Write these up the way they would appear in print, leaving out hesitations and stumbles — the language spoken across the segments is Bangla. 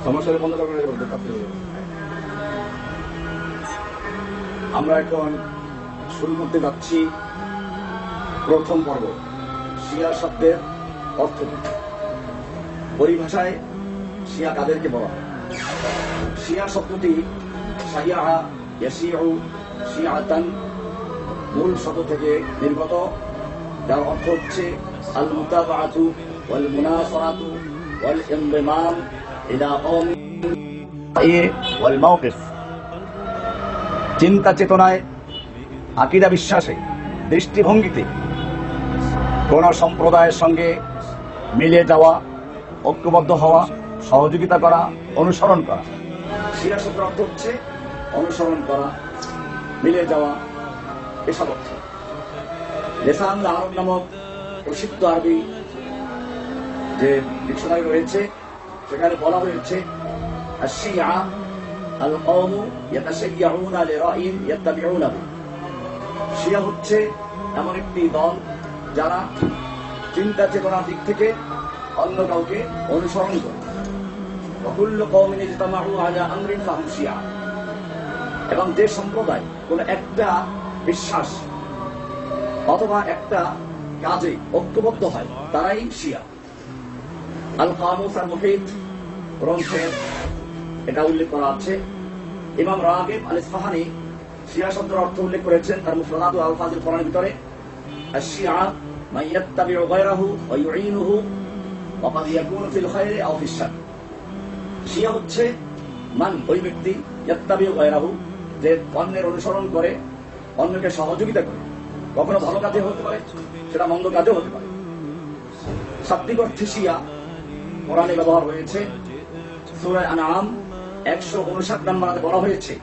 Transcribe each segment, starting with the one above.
সমস্যার বন্ধ করে আমরা এখন শুরু করতে যাচ্ছি প্রথম পর্ব শিয়া শব্দের অর্থ। পরিভাষায় শিয়া কাদেরকে বলা হয়? শিয়া শব্দটি শাইয়া ইয়াশিউ শিয়াতান মূল শব্দ থেকে নির্গত, যার অর্থ হচ্ছে আল মুতাবাআতু ওয়াল মুনাসারাতু ওয়াল ইনদিমাম ইলা কওমি ওয়াল মাওকিফ। চিন্তা চেতনায়, আকীদা বিশ্বাসে, দৃষ্টিভঙ্গিতে কোন সম্প্রদায়ের সঙ্গে মিলে যাওয়া, ঐক্যবদ্ধ হওয়া, সহযোগিতা করা, অনুসরণ করা। শিয়া শব্দের অর্থ হচ্ছে অনুসরণ করা, মিলে যাওয়া, এসব অর্থ। লিসান আরব নামক প্রসিদ্ধ আরবি যে ডিকশনারি রয়েছে সেখানে বলা হয়েছে আশ-শিয়া আল কওমু ইয়াতাশাইয়ুনা লিরাইন ইয়াত্তাবিউনাহু। শিয়া হচ্ছে এমন একটি দল যারা চিন্তা চেতনার দিক থেকে অন্য কাউকে অনুসরণ করে। ওয়াকুল্লু কওমিন ইজতামাউ আলা আমরিন ফাহুম শিয়া। এবং যে সম্প্রদায় কোন একটা বিশ্বাস অথবা একটা কাজে ঐক্যবদ্ধ হয় তারাই শিয়া। আল কামুস আল মুহিত গ্রন্থে এটা উল্লেখ করা আছে। ইমাম রাগিব আল ইসফাহানি শিয়া শব্দের অর্থ উল্লেখ করেছেন তার মুফরাদাত ওয়া আলফাজুল কোরআনের ভিতরে। আশ-শিয়া মান ইয়াত্তাবিউ গায়রাহু ওয়া ইউঈনুহু ওয়া ক্বাদ ইয়াকুনু ফিল খায়রি আও ফিশ শার। শিয়া হচ্ছে মান, ওই ব্যক্তি, ইয়াত্তাবিউ গায়রাহু, যে অন্যের অনুসরণ করে, অন্যকে সহযোগিতা করে। কখনো ভালো কাজে হতে পারে, সেটা মন্দ কাজেও হতে পারে। শাব্দিক অর্থে শিয়া কোরআনে ব্যবহার হয়েছে। সূরা আনআম 159 নম্বর আয়াতে বলা হয়েছে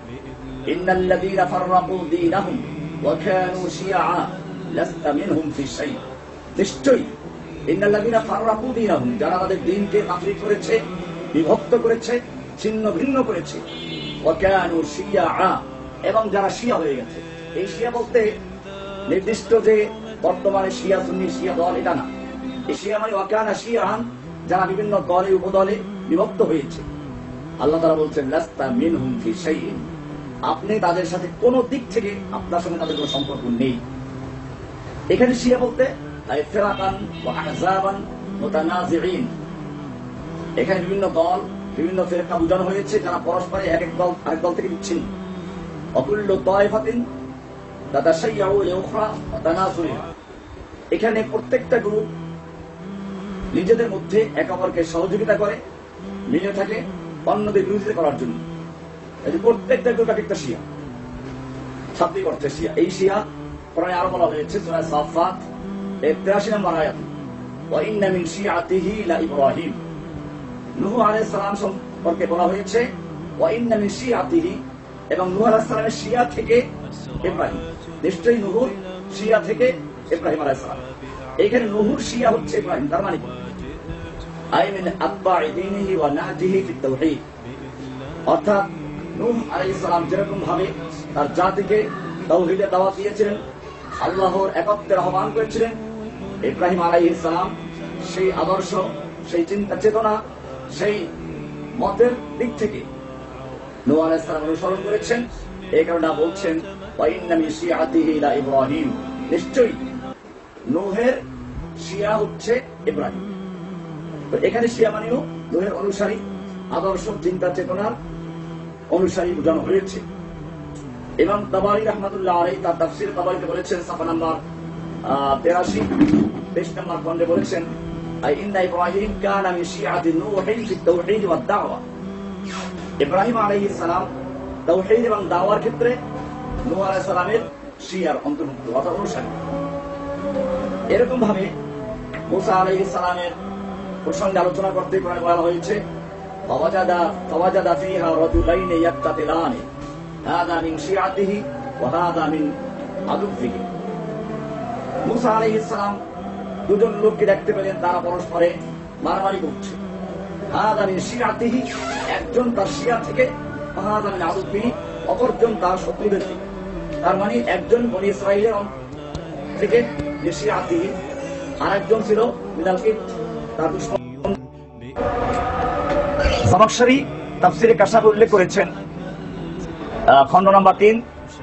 ইন্নাল্লাযীনা ফাররাকু দীনাহুম ওয়া কানু শিয়া লাস্তা মিনহুম ফি শাই। নিশ্চয়ই ইন্নাল্লাযীনা ফাররাকু দীনাহুম, যারা তাদের দ্বীনকে তাফরীক করেছে, বিভক্ত করেছে, ছিন্ন ভিন্ন করেছে, ওয়া কানু শিয়া, এবং যারা শিয়া হয়ে গেছে। এই শিয়া বলতে নির্দিষ্ট যে বর্তমানে শিয়া সুন্নি শিয়া দল এটা না। এই শিয়া মানে ওয়া কানা শিয়ান, যারা বিভিন্ন দলে উপদলে বিভক্ত হয়েছে। আল্লাহ তাআলা বলছেন লাস্তা মিনহুম ফি শাইইন, আপনি তাদের সাথে কোন দিক থেকে আপনার সঙ্গে তাদের কোনো সম্পর্ক নেই। এখানে শিয়া বলতে ফিরাকান ওয়া আহজাবান মুতানাজিঈন, এখানে বিভিন্ন দল, বিভিন্ন ফিরকা বোঝানো হয়েছে যারা পরস্পরে এক এক দল আরেক দল থেকে বিচ্ছিন্ন। ওয়াকুল্লু তায়ফাতিন তাতাশাইয়ু লিউখরা ওয়া তানাসুরিহা, এখানে প্রত্যেকটা গ্রুপ নিজেদের মধ্যে একে অপরকে সহযোগিতা করে, মিলে থাকে অন্যদের বিরোধিতা করার জন্য। এই যে প্রত্যেকটা গ্রুপ একটা শিয়া, শাব্দিক অর্থে শিয়া। এই শিয়া কোরআনে আরো বলা হয়েছে সূরা সাফফাত 83 নম্বর আয়াত, ওয়া ইন্না মিন শিয়াতিহি লা ইব্রাহিম। নূহ আলাইহিস সালাম সম্পর্কে বলা হয়েছে ওয়া ইন্না মিন শিয়াতিহি, এবং নূহ আলাইহিস সালামের শিয়া থেকে ইব্রাহিম। নিশ্চয়ই নূহর শিয়া থেকে ইব্রাহিম আলাইহিস সালাম। এইখানে নূহর শিয়া হচ্ছে ইব্রাহিম, তার মানে আই মিন আতবা'i দীনিহি ওয়া নাহজিহি ফিত তাওহীদ। অর্থাৎ নূহ আলাইহিস সালাম যেরকম ভাবে তার জাতিকে তাওহীদে দাওয়াত দিয়েছিলেন, আল্লাহর একত্বের আহ্বান করেছিলেন, ইব্রাহিম আলাইহিস সালাম সেই আদর্শ, সেই চিন্তা চেতনা, সেই মতের দিক থেকে নূহ আলাইহিস সালাম অনুসরণ করেছেন। এই কারণে বলছেন ওয়া ইন্না মিন শিয়াতিহি লা ইব্রাহিম, নিশ্চয়ই নূহের শিয়া হচ্ছে ইব্রাহিম। তো এখানে শিয়া মানেও নূহের অনুসারী, আদর্শ, চিন্তা চেতনার অনুসারী বোঝানো হয়েছে। ইমাম তাবারী রাহমাতুল্লাহ আলাইহি তার তাফসীর তাবারীতে বলেছেন সাফা নাম্বার 83 23 নম্বর খণ্ডে বলেছেন আই ইন্না ইব্রাহিম কানা মিন শিয়াতি নূহিন ফিত তাওহীদ ওয়াদ দাওয়া। ইব্রাহিম আলাইহিস সালাম তাওহীদ এবং দাওয়ার ক্ষেত্রে নূহ আলাইহিস সালামের শিয়ার অন্তর্ভুক্ত, অর্থাৎ অনুসারী। এরকম ভাবে মুসা আলাইহিস সালামের প্রসঙ্গে আলোচনা করতে বলা হয়েছে ফাওয়াজাদা ফিহা রাজুলাইনি ইয়াকতাতিলানি হাযা মিন শিয়াতিহি ওয়া হাযা মিন আদুবিহি। মুসা আলাইহিস সালাম দুজন লোককে দেখতে পেলেন, তারা পরস্পরে মারামারি করছে। হাযা মিন শিয়াতিহি, একজন তার শিয়া থেকে, ওয়া হাযা মিন আদুবিহি, অপরজন তার শত্রুদের থেকে। তার মানে একজন বনি ইসরাইলের থেকে যে শিয়াতিহি, আর একজন ছিল মিনাল কিত, তার দুশমন। জামাখশরী তাফসিরে কাশাফে উল্লেখ করেছেন, খণ্ড নম্বর 3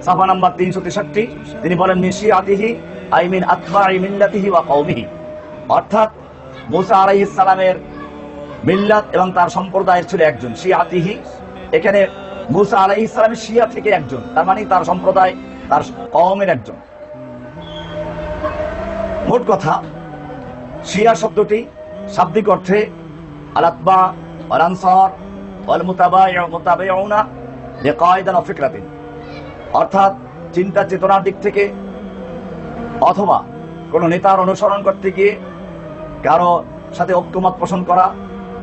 সাফা নম্বর 363, তিনি বলেন মিন শিআতিহি আই মিন আতবাই মিল্লাতিহি ওয়া কওমিহি, অর্থাৎ মুসা আলাইহিস সালামের মিল্লাত এবং তার সম্প্রদায়ের ছিল একজন। শিআতিহি এখানে মুসা আলাইহিস সালামের শিয়া থেকে একজন, তার মানে তার সম্প্রদায়, তার কওমের একজন। মোট কথা, শিয়া শব্দটি শাব্দিক অর্থে আল-আতবা ওয়াল আনসার ওয়াল মুতাবাইউনা লিকায়দান ওয়া ফিকরাতিন, অর্থাৎ চিন্তা চেতনার দিক থেকে অথবা কোন নেতার অনুসরণ করতে গিয়ে কারো সাথে ঐক্যমত পোষণ করা,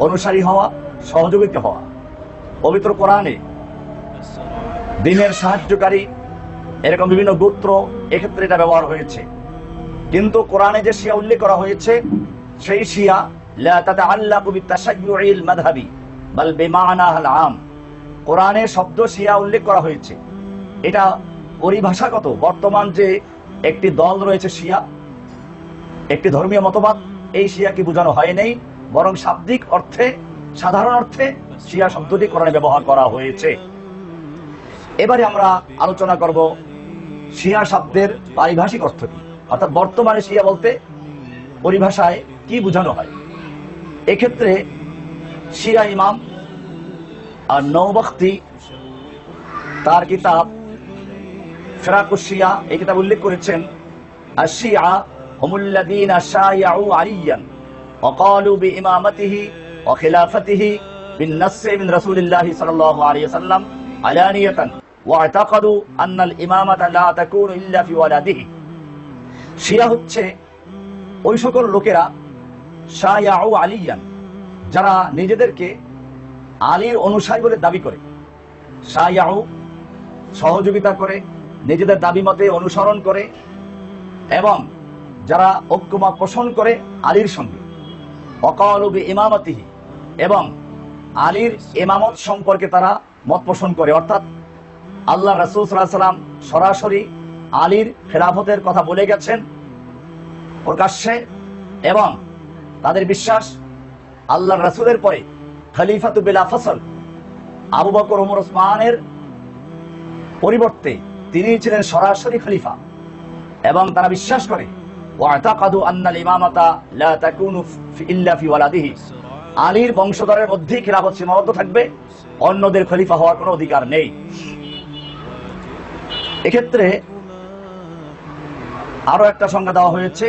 অনুসারী হওয়া, সহযোগিতা হওয়া। পবিত্র কোরআনে দ্বীনের সাহায্যকারী এরকম বিভিন্ন গোত্র এক্ষেত্রে এটা ব্যবহার হয়েছে, কিন্তু কোরআনে যে শিয়া উল্লেখ করা হয়েছে সেই শিয়া লা তাতাআল্লাকু বিতাশাইয়ুইল মাযহাবি বাল বিমানাল আম। কোরআনে শব্দ শিয়া উল্লেখ করা হয়েছে, এটা পরিভাষাগত বর্তমান যে একটি দল রয়েছে শিয়া, একটি ধর্মীয় মতবাদ, এই শিয়াকে বোঝানো হয় নাই, বরং শাব্দিক অর্থে, সাধারণ অর্থে শিয়া শব্দটি কোরআনে ব্যবহার করা হয়েছে। এবারে আমরা আলোচনা করব শিয়া শব্দের পারিভাষিক অর্থ কি, অর্থাৎ বর্তমানে শিয়া বলতে পরিভাষায় কি বোঝানো হয়। এক্ষেত্রে শিয়া ইমাম আর নওবখতি তার কিতাব ফিরাকুশ শিয়া, এই কিতাব উল্লেখ করেছেন আশ-শিয়া হুমুল্লাযীনা শায়াউ আলিয়ান ওয়া ক্বালু বিইমামাতিহি ওয়া খিলাফাতিহি বিন-নাসস মিন রাসূলিল্লাহি সাল্লাল্লাহু আলাইহি ওয়াসাল্লাম আলানিয়াতান ওয়া আ'তাকাদু আন্নাল ইমামাতা লা তাকুনু ইল্লা ফি ওয়ালাদিহি। শিয়া হচ্ছে ওই সকল লোকেরা শায়াউ আলিয়ান, যারা নিজেদেরকে আলীর অনুসারী বলে দাবি করে। শায়াউ সহযোগিতা করে, নিজেদের দাবি মতে অনুসরণ করে, এবং যারা ঐক্যমত পোষণ করে আলীর সঙ্গে। ওয়াকালু বিইমামাতিহি, এবং আলীর ইমামত সম্পর্কে তারা মত পোষণ করে, অর্থাৎ আল্লাহ রাসূল সাল্লাল্লাহু আলাইহি ওয়াসাল্লাম সরাসরি আলীর খেলাফতের কথা বলে গেছেন প্রকাশ্যে, এবং তাদের বিশ্বাস আল্লাহ রাসূলের পরে খলিফাতু বিলা ফসল আবু বকর ওমর ওসমানের পরিবর্তে তিনি ছিলেন সরাসরি খলিফা, এবং তারা বিশ্বাস করে ওয়াতাকাদু আন্নাল ইমামাতা লা তাকুনু ইল্লা ফি ওয়ালাদিহি, আলীর বংশধরের মধ্যেই খেলাফত সীমাবদ্ধ থাকবে, অন্যদের খলিফা হওয়ার কোনো অধিকার নেই। এক্ষেত্রে আরো একটা সংজ্ঞা দেওয়া হয়েছে,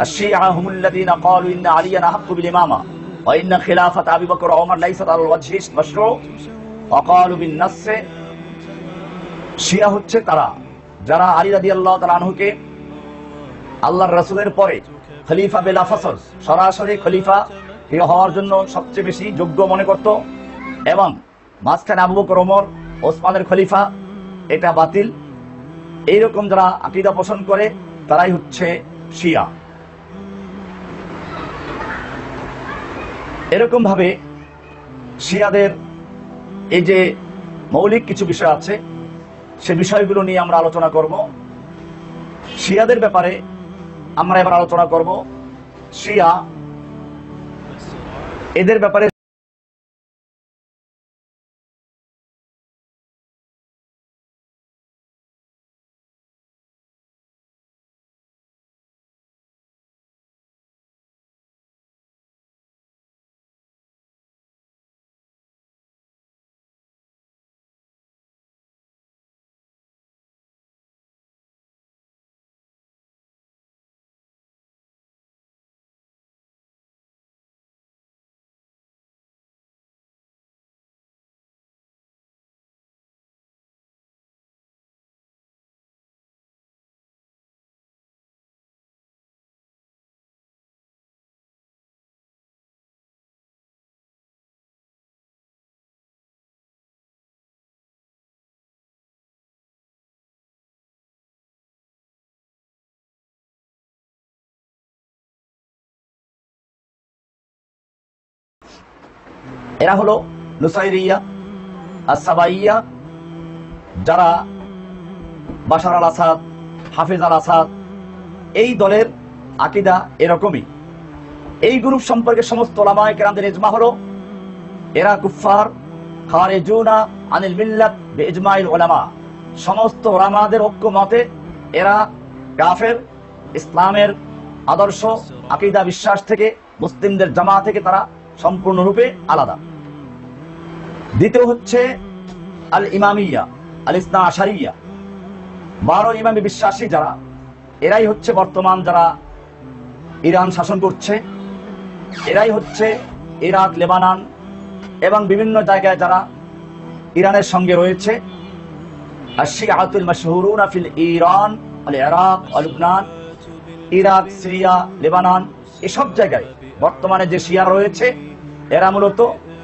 আশ-শিয়া হুমুল্লাযীনা ক্বালু ইন্না আলিয়ান আহাক্কু বিল ইমামা ওয়া ইন্না খিলাফাত আবি বকর ওয়া ওমর লাইসাত আলাল ওয়াজহি মাশরু' ওয়া ক্বালু বিন-নাসস। শিয়া হচ্ছে তারা যারা আলী রাদিয়াল্লাহু তাআলা আনহুকে আল্লাহর রাসূলের পরে খলিফা বিলা ফসল, সরাসরি খলিফা হওয়ার জন্য সবচেয়ে বেশি যোগ্য মনে করত, এবং মাঝখানে আবু বকর ওমর ওসমানের খলিফা এটা বাতিল, এইরকম যারা আকীদা পোষণ করে তারাই হচ্ছে শিয়া। এরকম ভাবে শিয়াদের এই যে মৌলিক কিছু বিষয় আছে, সে বিষয়গুলো নিয়ে আমরা আলোচনা করব। শিয়াদের ব্যাপারে আমরা এবার আলোচনা করব। শিয়া এদের ব্যাপারে এরা হলো নুসাইরিয়া, আস-সাবাইয়া, যারা বাশার আল আসাদ, হাফিজ আল আসাদ, এই দলের আকীদা এরকমই। এই গ্রুপ সম্পর্কে সমস্ত উলামায়ে কেরামদের ইজমা হলো এরা কুফফার, খারিজুনা আনিল মিল্লাত বিইজমাইল উলামা, সমস্ত উলামাদের ঐক্যমতে এরা কাফের। ইসলামের আদর্শ, আকীদা, বিশ্বাস থেকে, মুসলিমদের জামাত থেকে তারা সম্পূর্ণরূপে আলাদা। দ্বিতীয় হচ্ছে আল ইমামিয়া, আল ইসনা আশারিয়া, 12 ইমামে বিশ্বাসী যারা, এরাই হচ্ছে বর্তমান যারা ইরান শাসন করছে, এরাই হচ্ছে ইরাক, লেবানন এবং বিভিন্ন জায়গায় যারা ইরানের সঙ্গে রয়েছে। আশ-শিআতুল মাশহুরুনা ফিল ইরান আল ইরাক ওয়া লুবনান, ইরাক, সিরিয়া, লেবানন এসব জায়গায় বর্তমানে যে শিয়া রয়েছে এরা মূলত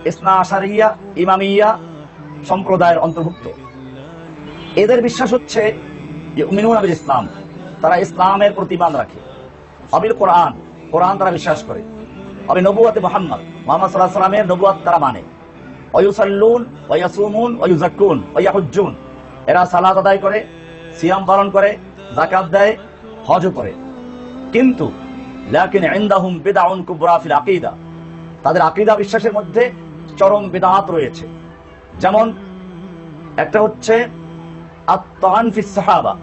ইসনা আশারিয়া, ইমামিয়া সম্প্রদায়ের অন্তর্ভুক্ত। এদের বিশ্বাস হচ্ছে ইউমিনুনা বিল ইসলাম, তারা ইসলামের প্রতি ঈমান রাখে। অবিল কোরআন, কোরআন তারা বিশ্বাস করে। অবি নবুয়াতে মুহাম্মদ সাল্লাল্লাহু আলাইহি ওয়াসাল্লামের নবুয়াত তারা মানে। ওয়ায়ুসাল্লুন ওয়ায়াসুমুন ওয়ায়ুযাক্কুন ওয়ায়াহুজ্জুন, এরা সালাত আদায় করে, সিয়াম পালন করে, যাকাত দেয়, হজ করে। কিন্তু লাকিন ইনদাহুম বিদআউন কুবরা ফিল আকীদা, তাদের আকীদা বিশ্বাসের মধ্যে চরম বিদআত রয়েছে। যেমন একটা হচ্ছে আত-তাআন ফিস সাহাবা,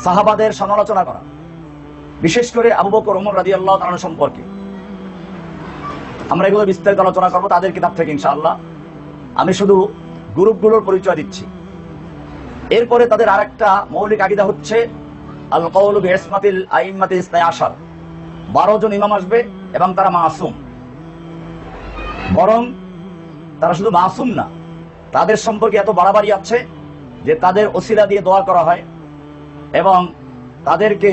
সাহাবাদের সমালোচনা করা, বিশেষ করে আবু বকর, ওমর রাদিয়াল্লাহু তাআলা সম্পর্কে। আমরা এগুলো বিস্তারিত আলোচনা করব তাদের কিতাব থেকে ইনশাআল্লাহ। আমি শুধু গ্রুপগুলোর পরিচয় দিচ্ছি। এরপরে তাদের আরেকটা মৌলিক আকীদা হচ্ছে আল কওলু বিইসমাতিল আইম্মাতিল ইসনাই আশার, 12 জন ইমাম আসবে এবং তারা মাসুম। বরং তারা শুধু মাসুম না, তাদের সম্পর্কে এত বাড়াবাড়ি আছে যে তাদের ওসিলা দিয়ে দোয়া করা হয় এবং তাদেরকে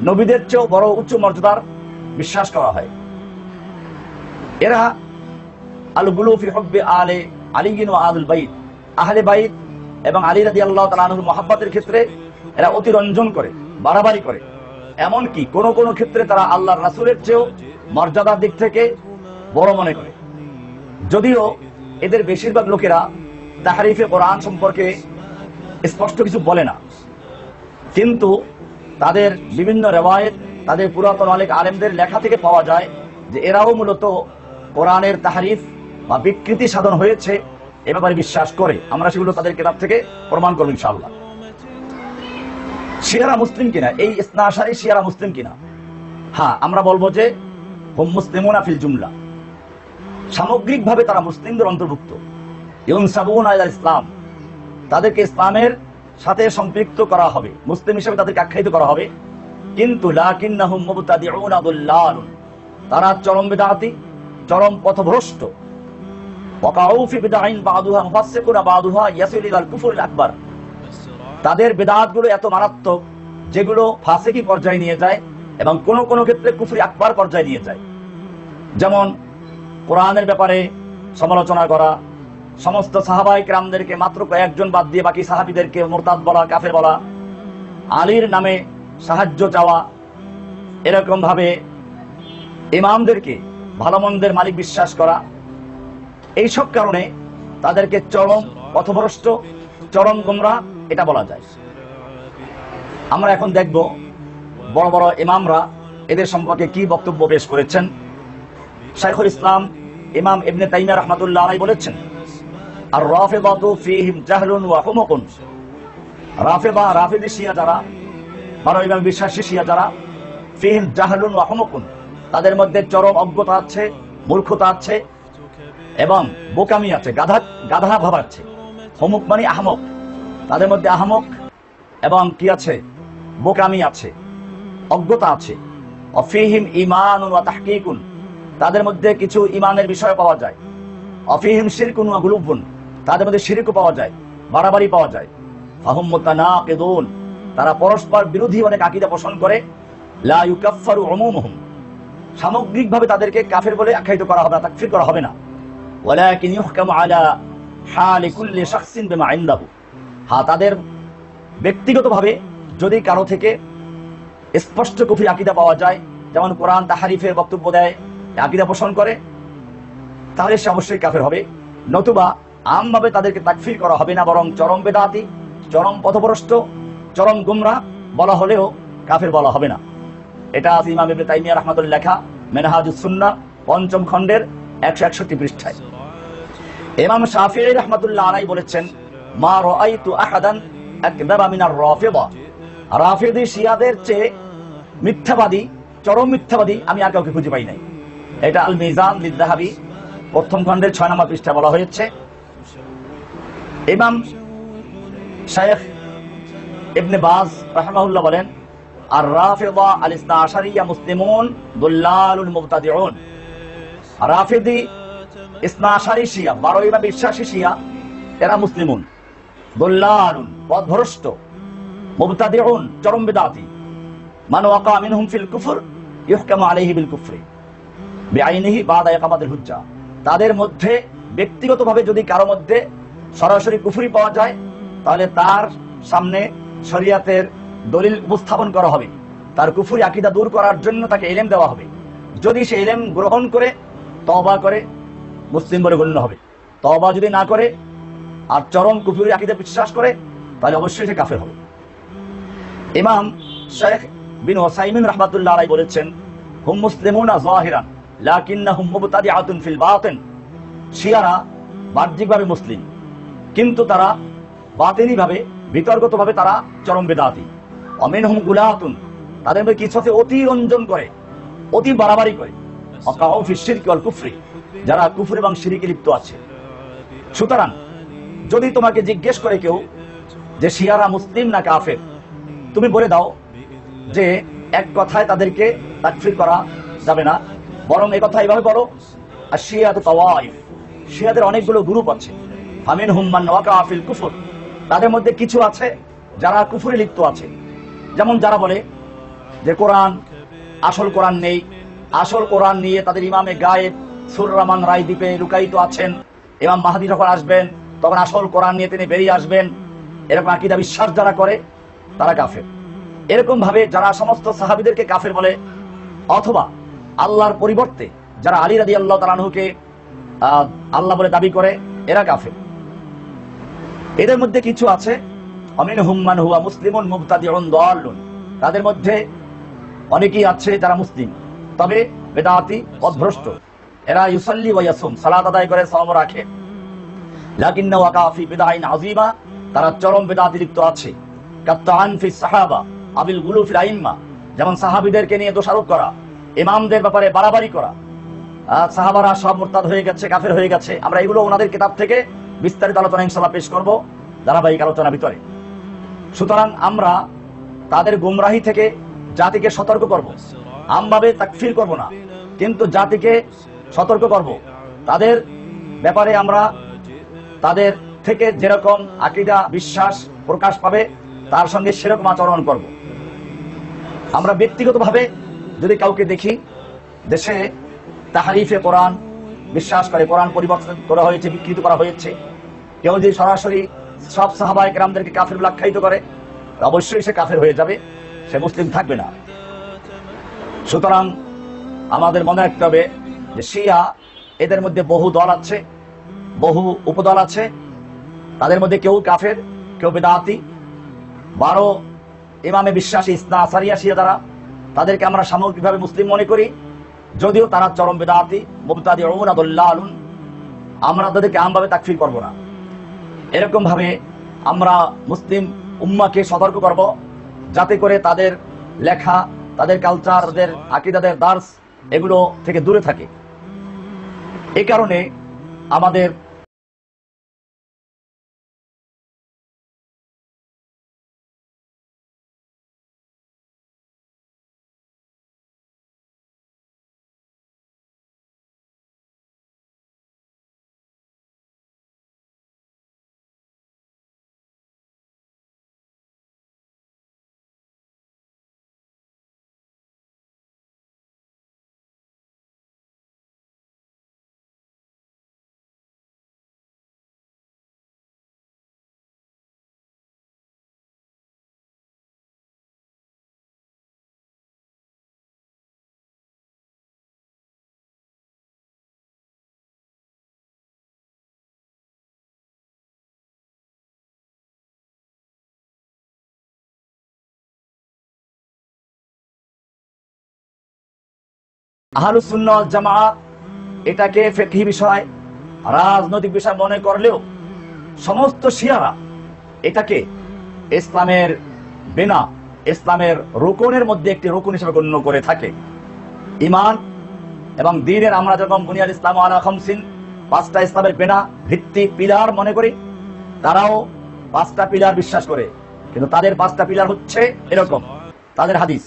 নবীদের চেয়েও বড় উচ্চ মর্যাদার বিশ্বাস করা হয়। এরা আল গুলু ফি হুব্বি আলে আলিয়িন ওয়া আহলুল বাইত, আহলে বাইত এবং আলী রাদিয়াল্লাহু তাআলা আনহুর মহব্বতের ক্ষেত্রে এরা অতিরঞ্জন করে, বাড়াবাড়ি করে। এমনকি কোন কোন ক্ষেত্রে তারা আল্লাহর রাসূলের চেয়েও মর্যাদার দিক থেকে বড় মনে করে। যদিও এদের বেশিরভাগ লোকেরা তাহরিফে কোরআন সম্পর্কে স্পষ্ট কিছু বলে না, কিন্তু তাদের বিভিন্ন রিওয়ায়াত, তাদের পুরাতন অনেক আলেমদের লেখা থেকে পাওয়া যায় যে এরাও মূলত কোরআনের তাহরিফ বা বিকৃতি সাধন হয়েছে এ ব্যাপারে বিশ্বাস করে। আমরা সেগুলো তাদের কিতাব থেকে প্রমাণ করব ইনশাআল্লাহ। শিয়ারা মুসলিম কিনা, এই ইসনা আশারি শিয়ারা মুসলিম কিনা? হ্যাঁ, আমরা বলবো যে হুম মুসলিমুনা ফিল জুমলা, সামগ্রিকভাবে তারা মুসলিমদের অন্তর্ভুক্ত। ইউনসাবুনা ইলা ইসলাম, তাদেরকে ইসলামের সাথে সম্পৃক্ত করা হবে, মুসলিম হিসেবে তাদেরকে আখ্যায়িত করা হবে। কিন্তু লাকিন্নাহুম মুবতাদিউনা দুল্লালুন, তারা চরম বিদআতি, চরম পথভ্রষ্ট। ওয়াকাউ ফি বিদআইন বাদুহা মুফাসসিকুন বাদুহা ইয়াসিলু ইলাল কুফরিল আকবার, তাদের বিদআতগুলো এত মারাত্মক যেগুলো ফাসিকি পর্যায়ে নিয়ে যায় এবং কোন কোন ক্ষেত্রে কুফরি আকবার পর্যায়ে নিয়ে যায়। যেমন কোরআনের ব্যাপারে সমালোচনা করা, সমস্ত সাহাবায়ে কেরামদেরকে মাত্র কয়েকজন বাদ দিয়ে বাকি সাহাবীদেরকে মুরতাদ বলা, কাফের বলা, আলীর নামে সাহায্য চাওয়া, এরকম ভাবে ইমামদেরকে ভালো মন্দের মালিক বিশ্বাস করা। এইসব কারণে তাদেরকে চরম পথভ্রষ্ট, চরম গোমরা এটা বলা যায়। আমরা এখন দেখব বড় বড় ইমামরা এদের সম্পর্কে কি বক্তব্য পেশ করেছেন। শাইখুল ইসলাম ইমাম ইবনে তাইমিয়া রাহমাতুল্লাহ আলাইহি বলেছেন, আর রাফিদাতু ফীহিম জাহলুন ওয়া হুমুকুন, রাফিদা, রাফিদি শিয়া যারা, 12 ইমাম বিশ্বাসী শিয়া যারা, ফীহিম জাহলুন ওয়া হুমুকুন, তাদের মধ্যে চরম অজ্ঞতা আছে, মূর্খতা আছে এবং বোকামি আছে, গাধা ভাব আছে। হুমুক মানে আহমক, তাদের মধ্যে আহমক এবং কি আছে, বোকামি আছে, অজ্ঞতা আছে। অফিহিম ঈমানুন ওয়া তাহকীকুন, তাদের মধ্যে কিছু ঈমানের বিষয় পাওয়া যায়। অফিহিম শিরকুন ওয়া গুলুবুন, তাদের মধ্যে শিরকও পাওয়া যায়, বাড়াবাড়ি পাওয়া যায়। ফাহুম মুতানাকিদুন, তারা পরস্পর বিরোধী অনেক আকীদা পোষণ করে। লা ইউকাফফারু উমুমুহুম, সামগ্রিকভাবে তাদেরকে কাফের বলে আখ্যায়িত করা হবে না, তাকফির করা হবে না। ওয়ালাকিন ইউহকামু আলা হালি কুল্লি শাখসিন বিমা ইনদাহু, হ্যাঁ, তাদের ব্যক্তিগতভাবে যদি কারো থেকে স্পষ্ট কুফরি আকীদা পাওয়া যায়, যেমন কোরআন তাহরিফের বক্তব্য দেয়, আকীদা পোষণ করে, তাহলে সে অবশ্যই কাফের হবে। নতুবা আমভাবে তাদেরকে তাকফির করা হবে না, বরং চরম বেদাতি, চরম পথভ্রষ্ট, চরম গুমরাহ বলা হলেও কাফের বলা হবে না। এটা ইমাম ইবনে তাইমিয়া রাহমাতুল্লাহ লেখা মেনহাজুস সুন্নাহ 5ম খণ্ডের 161 পৃষ্ঠায়। ইমাম শাফিঈ রাহমাতুল্লাহ আলাইহি বলেছেন, মা রাআইতু আহাদান আকযাবা মিনার রাফিদা, রাফিদি শিয়াদের চেয়ে মিথ্যাবাদী, চরম মিথ্যাবাদী আমি আর কাউকে খুঁজে পাই নাই। এটা আল মিজান লিয-যাহাবী প্রথম খণ্ডের 6 নম্বর পৃষ্ঠায় বলা হয়েছে। ইমাম শাইখ ইবনে বাজ রাহিমাহুল্লাহ বলেন, আর রাফিদা আল ইসনা আশারিয়া মুসলিমুন দুল্লালুল মুবতাদিউন, রাফিদি ইসনা আশারি শিয়া, 12 ইমাম বিশ্বাসী শিয়া, এরা মুসলিমুন, দুল্লালুন পথভ্রষ্ট, মুবতাদিউন চরম বিদআতি, মান ওয়াকা মিনহুম ফিল কুফর ইহকামু আলাইহি বিল কুফরি বিআইনিহি বাদা ইকামাতিল হুজ্জা, তাদের মধ্যে ব্যক্তিগতভাবে যদি কারো মধ্যে সরাসরি কুফরি পাওয়া যায় তাহলে তার সামনে শরিয়াতের দলিল উপস্থাপন করা হবে, তার কুফরি আকীদা দূর করার জন্য তাকে ইলম দেওয়া হবে। যদি সে ইলম গ্রহণ করে তওবা করে মুসলিম বলে গণ্য হবে, তওবা যদি না করে আর চরম কুফরি আকীদা বিশ্বাস করে তাহলে অবশ্যই সে কাফের হবে। ইমাম শাইখ বিন ওসাইমিন রাহমাতুল্লাহ আলাইহি বলেছেন, হুম মুসলিমুনা যাহিরান লাকিন্নাহুম মুবতাদিআতুন ফিল বাতিন, শিয়ারা বাহ্যিকভাবে মুসলিম কিন্তু তারা বাতিনিভাবে বিতর্কতভাবে তারা চরম বিদআতি। অমিনহুম গুলাতুন, তাদের মধ্যে কিছু আছে অতি রঞ্জন করে, অতি বাড়াবাড়ি করে, ওয়াকাউ ফিশ শিরকি ওয়াল কুফরি, যারা কুফর এবং শিরকে লিপ্ত আছে। সুতরাং যদি তোমাকে জিজ্ঞেস করে কেউ যে শিয়ারা মুসলিম না কাফের, তুমি বলে দাও যে এক কথায় তাদেরকে তাকফির করা যাবে না, বরং এই কথা এইভাবে বলো, আশিয়াতু তাওয়াইফ, শিয়াদের অনেকগুলো গ্রুপ আছে, ফামিনহুম মান ওয়াকা ফিল কুফর, তাদের মধ্যে কিছু আছে যারা কুফরে লিপ্ত আছে। যেমন যারা বলে যে কোরআন আসল কোরআন নেই, আসল কোরআন নিয়ে তাদের ইমামে গায়েব সুর রহমান রায় দ্বীপে লুকায়িত আছেন, ইমাম মাহদী যখন আসবেন তখন আসল কোরআন নিয়ে তিনি বেরিয়ে আসবেন, এরকম আকীদা বিশ্বাস যারা করে তারা কাফের। এরকম ভাবে যারা সমস্ত সাহাবীদেরকে কাফের বলে, অথবা আল্লাহর পরিবর্তে যারা আলী রাদিয়াল্লাহু তাআলা আনহুকে আল্লাহ বলে দাবি করে, এরা কাফের। এদের মধ্যে কিছু আছে অমিনহুম মান হুয়া মুসলিমুন মুবতাদিউন দাল্লুন, তাদের মধ্যে অনেকেই আছে যারা মুসলিম তবে বিদআতি পথভ্রষ্ট, এরা ইউসাল্লি ওয়া ইয়াসুম, সালাত আদায় করে, সাওম রাখে, লাকিন্না ওয়াকা ফি বিদআইন আযীমা, তারা চরম বিদআতি লিপ্ত আছে। কাত্তাআন ফি সাহাবা আবিল গুলু ফিল আইম্মা, যেমন সাহাবীদেরকে নিয়ে দোষারোপ করা, ইমামদের ব্যাপারে বাড়াবাড়ি করা, সাহাবারা সব মুরতাদ হয়ে গেছে, কাফের হয়ে গেছে। আমরা এগুলো ওনাদের কিতাব থেকে বিস্তারিত আলোচনা ইনশাআল্লাহ পেশ করব ধারাবাহিক আলোচনার ভিতরে। সুতরাং আমরা তাদের গুমরাহি থেকে জাতিকে সতর্ক করব, আমভাবে তাকফির করব না, কিন্তু জাতিকে সতর্ক করব। তাদের ব্যাপারে আমরা তাদের থেকে যেরকম আকীদা বিশ্বাস প্রকাশ পাবে তার সঙ্গে সেরকম আচরণ করব। আমরা ব্যক্তিগতভাবে যদি কাউকে দেখি দেশে তাহরিফে কোরআন বিশ্বাস করে, কোরআন পরিবর্তন করা হয়েছে, বিকৃত করা হয়েছে, কেউ যদি সরাসরি সব সাহাবায়ে কেরামদেরকে কাফের বলে আখ্যায়িত করে, অবশ্যই সে কাফের হয়ে যাবে, সে মুসলিম থাকবে না। সুতরাং আমাদের মনে রাখতে হবে যে শিয়া এদের মধ্যে বহু দল আছে, বহু উপদল আছে, তাদের মধ্যে কেউ কাফের, কেউ বিদআতি। 12 ইমামে বিশ্বাসী ইসনা আশারিয়া শিয়া যারা, তাদেরকে আমরা সামগ্রিকভাবে মুসলিম মনে করি, যদিও তারা চরম বিদআতি মুবতাদিউন আদাল্লালুন। আমরা তাদেরকে আমভাবে তাকফির করব না। এরকম ভাবে আমরা মুসলিম উম্মাহকে সতর্ক করব যাতে করে তাদের লেখা, তাদের কালচার, তাদের আকীদাদের দার্স এগুলো থেকে দূরে থাকে। এই কারণে আমাদের আহলুস সুন্নাহ ওয়াল জামাআহ এটাকে ফিকহি বিষয়, রাজনৈতিক বিষয় মনে করলেও সমস্ত শিয়ারা এটাকে ইসলামের বিনা, ইসলামের রুকনের মধ্যে একটি রুকন হিসেবে গণ্য করে থাকে। ঈমান এবং দ্বীনের আমরা যখন বুনিয়াল ইসলাম আলা খামসিন, পাঁচটা ইসলামের বিনা, ভিত্তি, পিলার মনে করি, তারাও পাঁচটা পিলার বিশ্বাস করে, কিন্তু তাদের পাঁচটা পিলার হচ্ছে এরকম, তাদের হাদিস।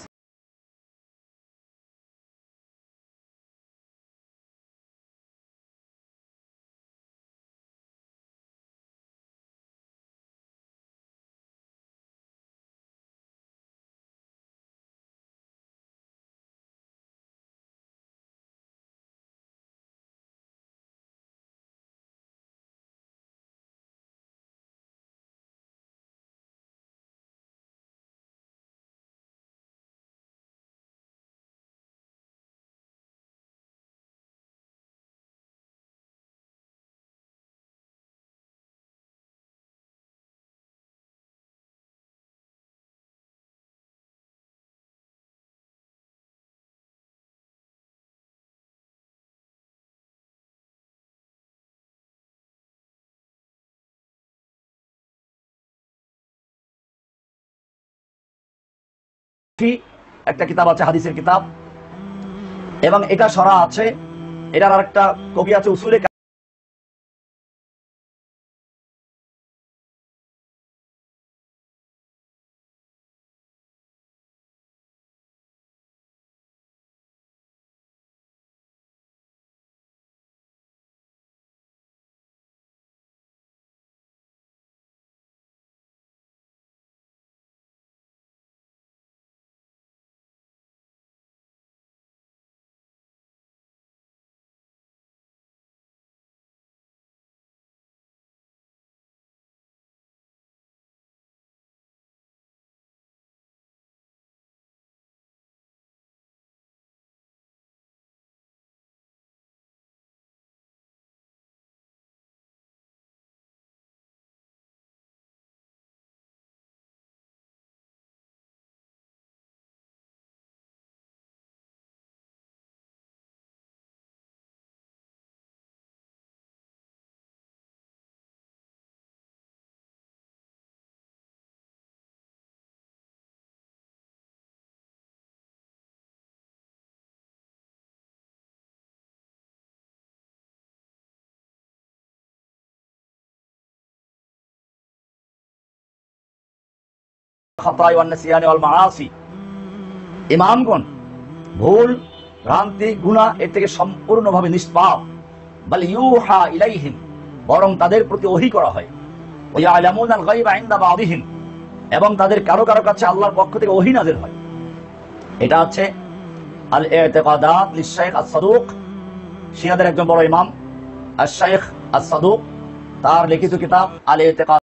একটা কিতাব আছে, হাদিসের কিতাব, এবং এটা সরা আছে। এটার আরেকটা কবি আছে উসুলে খাতায় ওয়ান নিসিয়ানি ওয়াল মাআসি, ইমামগণ ভুল, ভ্রান্তি, গুনাহ এর থেকে সম্পূর্ণভাবে নিষ্পাপ। বাল ইউহা ইলাইহিম, বরং তাদের প্রতি ওহী করা হয়। ওয়া ইয়ালামুনাল গায়বা ইনদা বাযিহিম, এবং তাদের কারো কারো কাছে আল্লাহর পক্ষ থেকে ওহী নাযিল হয়। এটা হচ্ছে আল ইতিকাদাত লিশ-শাইখ আস-সাদুক, শিয়াদের একজন বড় ইমাম আশ-শাইখ আস-সাদুক, তার লিখিত কিতাব আল ইতিকাদ।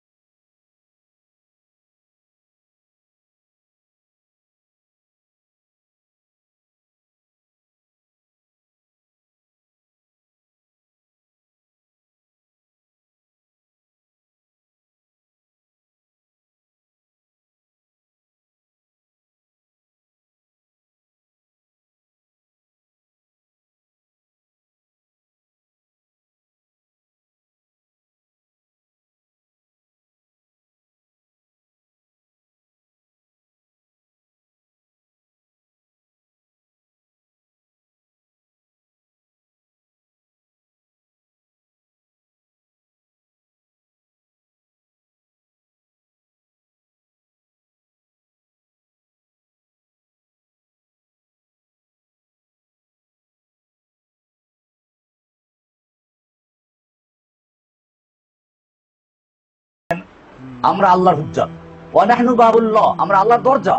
আমরা আল্লাহর হুজ্জাত, ওয়া নাহনু বাবুল্লাহ, আমরা আল্লাহর দরজা,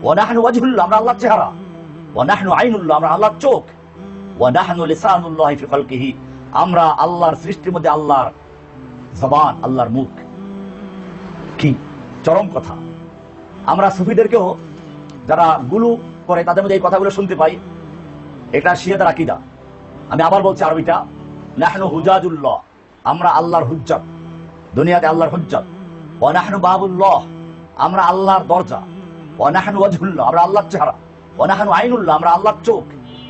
ওয়া নাহনু ওয়াজহুল্লাহ, আমরা আল্লাহর চেহারা, ওয়া নাহনু আইনুল্লাহ, আমরা আল্লাহর চোখ, ওয়া নাহনু লিসানুল্লাহি ফি খালকিহি, আমরা আল্লাহর সৃষ্টির মধ্যে আল্লাহর জবান, আল্লাহর মুখ। কি চরম কথা! আমরা সুফিদেরকেও যারা গুলু করে তাদের মধ্যে এই কথাগুলো শুনতে পাই। এটা শিয়াদের আকীদা। আমি আবার বলছি আরবিটা, নাহনু হুজাজুল্লাহ, আমরা আল্লাহর হুজ্জাত, দুনিয়াতে আল্লাহর হুজ্জাত। ওয়া নাহনু বাবুল্লাহ, আমরা আল্লাহর দরজা। ওয়া নাহনু ওয়াজহুল্লাহ, আমরা আল্লাহর চেহারা। ওয়া নাহনু আইনুল্লাহ, আমরা আল্লাহর চোখ।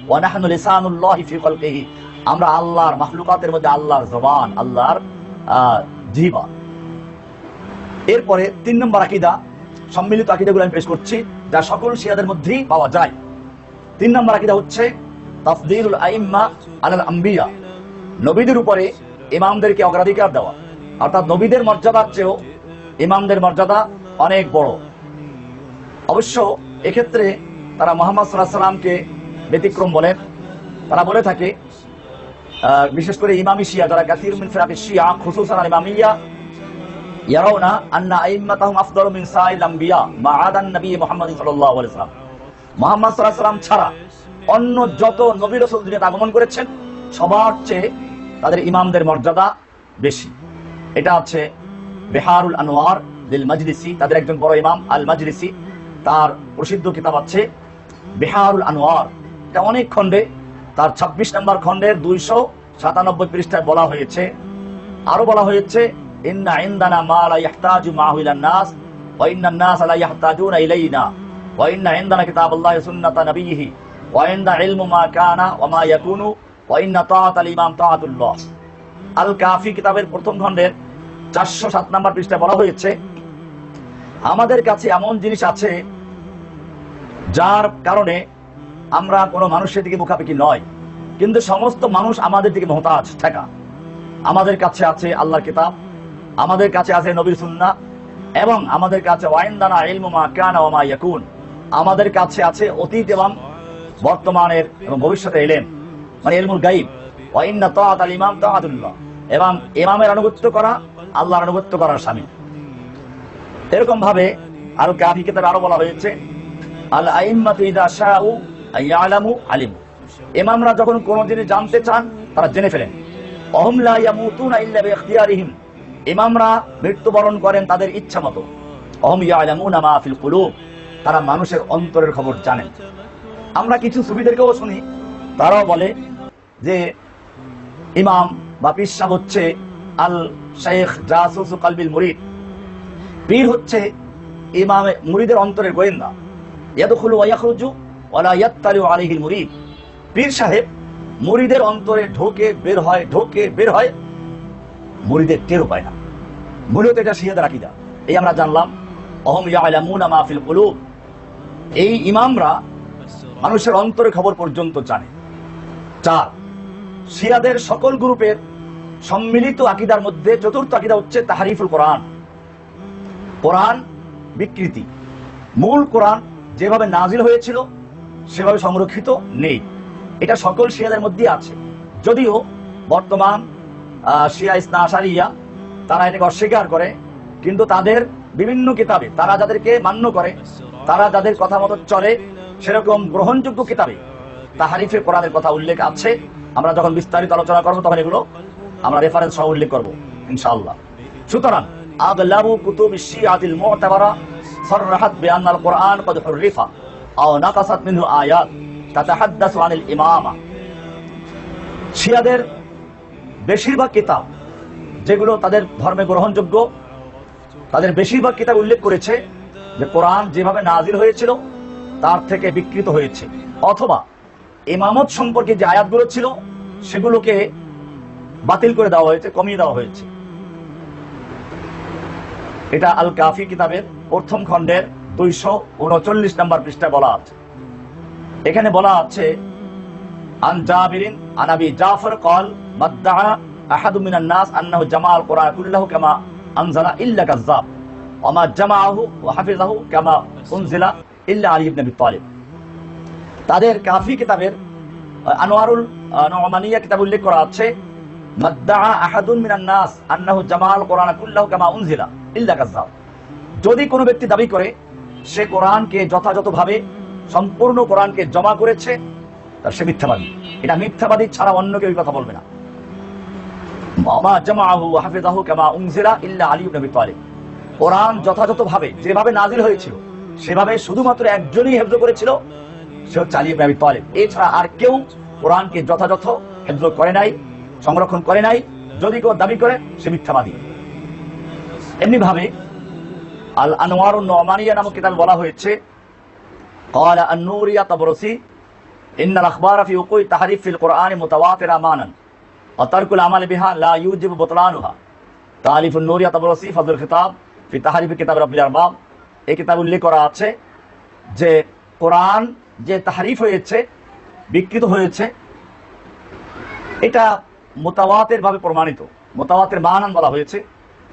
ওয়া নাহনু লিসানুল্লাহি ফি খালকিহি, আমরা আল্লাহর মাখলুকাতের মধ্যে আল্লাহর জবান, আল্লাহর জিহ্বা। এরপরে 3 নম্বর আকীদা, সম্মিলিত আকীদাগুলো আমি পেশ করছি যা সকল শিয়াদের মধ্যেই পাওয়া যায়। 3 নম্বর আকীদা হচ্ছে তাফদীলুল আইম্মা আলাল আম্বিয়া, নবীদের উপরে ইমামদেরকে অগ্রাধিকার দেওয়া, অর্থাৎ নবীদের মর্যাদার চেয়েও ইমামদের মর্যাদা অনেক বড়। অবশ্য এক্ষেত্রে তারা মুহাম্মদ সাল্লাল্লাহু আলাইহি ওয়াসাল্লামকে ব্যতিক্রম বলেন। তারা বলে থাকে, বিশেষ করে ইমামি শিয়া যারা কাসীর মিন ফিরাকি শিয়া খুসুসান আল ইমামিয়া ইয়ারাউনা আন্না আইম্মাতাহুম আফদালু মিন সাইল আম্বিয়া মা'আদান নবী মুহাম্মদ সাল্লাল্লাহু আলাইহি ওয়াসাল্লাম, মুহাম্মদ সাল্লাল্লাহু আলাইহি ওয়াসাল্লাম ছাড়া অন্য যত নবী রাসূল দুনিয়াতে আগমন করেছেন সবার চেয়ে তাদের ইমামদের মর্যাদা বেশি। এটা আছে বিহারুল আনোয়ার লিল মাজলিসি, তাদের একজন বড় ইমাম আল মাজলিসি, তার প্রসিদ্ধ কিতাব আছে বিহারুল আনোয়ার। এটা অনেক খণ্ডে, তার 26 নম্বর খণ্ডের 297 পৃষ্ঠায় বলা হয়েছে, আরো বলা হয়েছে ইন্না ইনদানা মা লা ইয়াহতাজু মাহু ইলান নাস ওয়া ইন্নান নাস লা ইয়াহতাজুনা ইলাইনা ওয়া ইন্না ইনদানা কিতাবাল্লাহি সুন্নাতা নবিয়িহি ওয়া ইনদা ইলমু মা কানা ওয়া মা ইয়াকুনু ওয়া ইন্না তাআতাল ইমাম তাআতুল্লাহ। আল কাফি কিতাবের প্রথম খণ্ডের 407 নম্বর পৃষ্ঠায় বলা হয়েছে আমাদের কাছে এমন জিনিস আছে যার কারণে আমরা কোনো মানুষের দিকে মুখাপেক্ষি নয়, কিন্তু সমস্ত মানুষ আমাদের দিকে মুহতাজ ঠেকা। আমাদের কাছে আছে আল্লাহর কিতাব, আমাদের কাছে আছে নবীর সুন্নাহ, এবং আমাদের কাছে ওয়াইনদানা ইলমু মা কানা ওয়া মা ইয়াকুন, আমাদের কাছে আছে অতীত এবং বর্তমানের এবং ভবিষ্যতের ইলম, মানে ইলমুল গায়ব। ওয়া ইন্না তাআতাল ইমাম তাআতুল্লাহ, এবং ইমামের আনুগত্য করা আল্লাহর আনুগত্য করার শামিল। এরকম ভাবে আল কাফি কিতাবে আরো বলা হয়েছে আল আইম্মাতু ইযা শাউ আইয়ালামু আলিমু, ইমামরা যখন কোনো জিনিস জানতে চান তারা জেনে ফেলেন। অহুম লা ইয়ামুতুনা ইল্লা বিইখতিয়ারিহিম, ইমামরা মৃত্যুবরণ করেন তাদের ইচ্ছা মতো। অহুম ইয়ালামুনা মা ফিল কুলুব, তারা মানুষের অন্তরের খবর জানেন। আমরা কিছু সুফিদেরকেও শুনি, তারাও বলে যে ইমাম বা পীর সাহেব হচ্ছে আল শাইখ জাসুসু কলবিল মুরিদ, পীর হচ্ছে ইমামে মুরিদের অন্তরের গোয়েন্দা। ইয়াদখুলু ওয়া ইয়াখরুজু ওয়া লা ইয়াত্তালিউ আলাইহিল মুরিদ, পীর সাহেব মুরিদের অন্তরে ঢোকে বের হয়, ঢোকে বের হয়, মুরিদের টেরও পায় না। মূলত এটা শিয়াদের আকীদা। এই আমরা জানলাম অহুম ইয়ালামুনা মা ফিল কুলুব, এই ইমামরা মানুষের অন্তরের খবর পর্যন্ত জানে। 4, শিয়াদের সকল গ্রুপের সম্মিলিত আকীদার মধ্যে চতুর্থ আকীদা হচ্ছে তাহরিফুল কোরআন, কোরআন বিকৃতি। মূল কোরআন যেভাবে নাজিল হয়েছিল সেভাবে সংরক্ষিত নেই, এটা সকল শিয়াদের মধ্যে আছে। যদিও বর্তমান শিয়া ইসনা আশারিয়া তারা এটাকে অস্বীকার করে, কিন্তু তাদের বিভিন্ন কিতাবে তারা যাদেরকে মান্য করে, তারা যাদের কথা মতো চলে, সেরকম গ্রহণযোগ্য কিতাবে তাহরিফে কোরআনের কথা উল্লেখ আছে। আমরা যখন বিস্তারিত আলোচনা করবো তখন এগুলো আমরা রেফারেন্স সহ উল্লেখ করবো ইনশাআল্লাহ। সুতরাং আগলাবু কুতুব শিয়াতিল মুতাবারা সাররাহাত বিআন্নাল কোরআন কদ হুররিফা আও নাকাসাত মিনহু আয়াত তাতাহাদ্দাসু আনিল ইমামা, শিয়াদের বেশিরভাগ কিতাব যেগুলো তাদের ধর্মে গ্রহণযোগ্য, তাদের বেশিরভাগ কিতাব উল্লেখ করেছে যে কোরআন যেভাবে নাজিল হয়েছিল তার থেকে বিকৃত হয়েছে, অথবা ইমামত সম্পর্কে যে আয়াতগুলো ছিল সেগুলোকে বাতিল করে দেওয়া হয়েছে, কমিয়ে দেওয়া হয়েছে। এটা আল কাফি কিতাবের প্রথম খণ্ডের 239 নম্বর পৃষ্ঠায় বলা আছে। এখানে বলা আছে আন জাবিরিন আন আবি জাফর قال مدعى احد من الناس انه جمع القران كله كما انزل الا كذاب وما جمعه وحفظه كما انزل الا علي بن ابي طالب। তাদের কাফি কিতাবের আনোয়ারুল নুমানিয়া কিতাব উল্লেখ করা আছে মাদ্দাআ আহাদুন মিনান নাস আন্নাহু জামাআল কোরআন কুল্লাহু কামা উনজিলা ইল্লা কাযাব, যদি কোনো ব্যক্তি দাবি করে সে কোরআনকে যথাযথভাবে সম্পূর্ণ কোরআনকে জমা করেছে তার সে মিথ্যাবাদী। এটা মিথ্যাবাদী ছাড়া অন্য কেউ কথা বলবে না। ওয়া জামাআহু ওয়া হাফিযাহু কামা উনজিলা ইল্লা আলী ইবনে আবি তালিব, কোরআন যথাযথভাবে যেভাবে নাজিল হয়েছিল সেভাবে শুধুমাত্র একজনই হেফজ করেছিল, সে হচ্ছে আলী ইবনে আবি তালিব। এছাড়া আর কেউ কোরআনকে যথাযথ হেফজ করে নাই, সংরক্ষণ করে নাই। যদি কেউ দাবি করে সে মিথ্যাবাদী। এমনি ভাবে আল আনোয়ারুন নুমানিয়া নামক কিতাব বলা হয়েছে قال النوري الطبرسي ইন্নাল আখবারা ফি উকুই তাহরিফ ফিল কুরআনি মুতাওয়াতিরা মানান ওয়া তারকুল আমাল বিহা লা ইউজিবু বুতলানুহা। তালিফুন নূরিয়া তাবরাসি ফাযলুল খিতাব ফি তাহরিফ কিতাব রাব্বিল আরবাব। এই কিতাব উল্লেখ করা আছে যে কোরআন যে তাহরিফ হয়েছে, বিকৃত হয়েছে, এটা মুতাওয়াতির ভাবে প্রমাণিত। মুতাওয়াতির মানান বলা হয়েছে,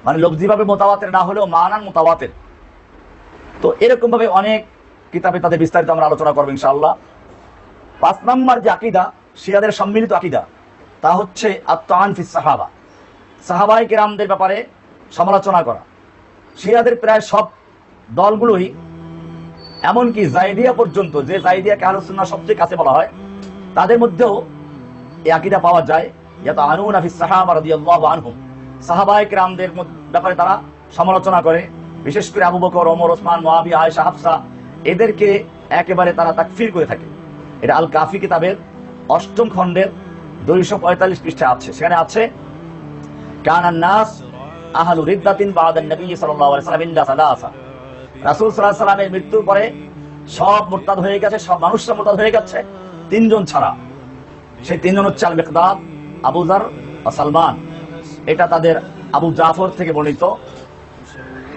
মানে লফজিভাবে মুতাওয়াতির না হলেও মানান মুতাওয়াতির। তো এরকম ভাবে অনেক কিতাবে তাদের বিস্তারিত আমরা আলোচনা করবো ইনশাআল্লাহ। 5 নম্বর যে আকীদা, শিয়াদের সম্মিলিত আকীদা, তা হচ্ছে আত-তাআন ফিস সাহাবা। সাহাবায়ে কেরামদের ব্যাপারে সমালোচনা করা। শিয়াদের প্রায় সব দলগুলোই, এমনকি জাইদিয়া পর্যন্ত, যে জাইদিয়াকে আহলুস সুন্নাহ সবচেয়ে কাছে বলা হয়, তাদের মধ্যেও এই আকীদা পাওয়া যায়। ইয়াতাআনুনা ফিস সাহাবা রাদিয়াল্লাহু আনহুম। সাহাবায়ে কেরামদের ব্যাপারে তারা সমালোচনা করে, বিশেষ করে আবু বকর, ওমর, ওসমান, মুয়াবিয়া, আয়েশা, হাফসা, এদেরকে একেবারে তারা তাকফির করে থাকে। এটা আল কাফি কিতাবের 8ম খণ্ডের 245 পৃষ্ঠায় আছে। সেখানে আছে কানান নাস আহলু রিদ্দাতিন বা'দান নবী সাল্লাল্লাহু আলাইহি ওয়াসাল্লাম ইল্লা সালাসা। রাসূল সাল্লাল্লাহু আলাইহি ওয়াসাল্লামের মৃত্যুর পরে সব মুরতাদ হয়ে গেছে, সব মানুষরা মুরতাদ হয়ে গেছে, 3 জন ছাড়া। সেই 3 জন হচ্ছে আল মিকদাদ, আবু যার ও সালমান। এটা তাদের আবু জাফর থেকে বর্ণিত।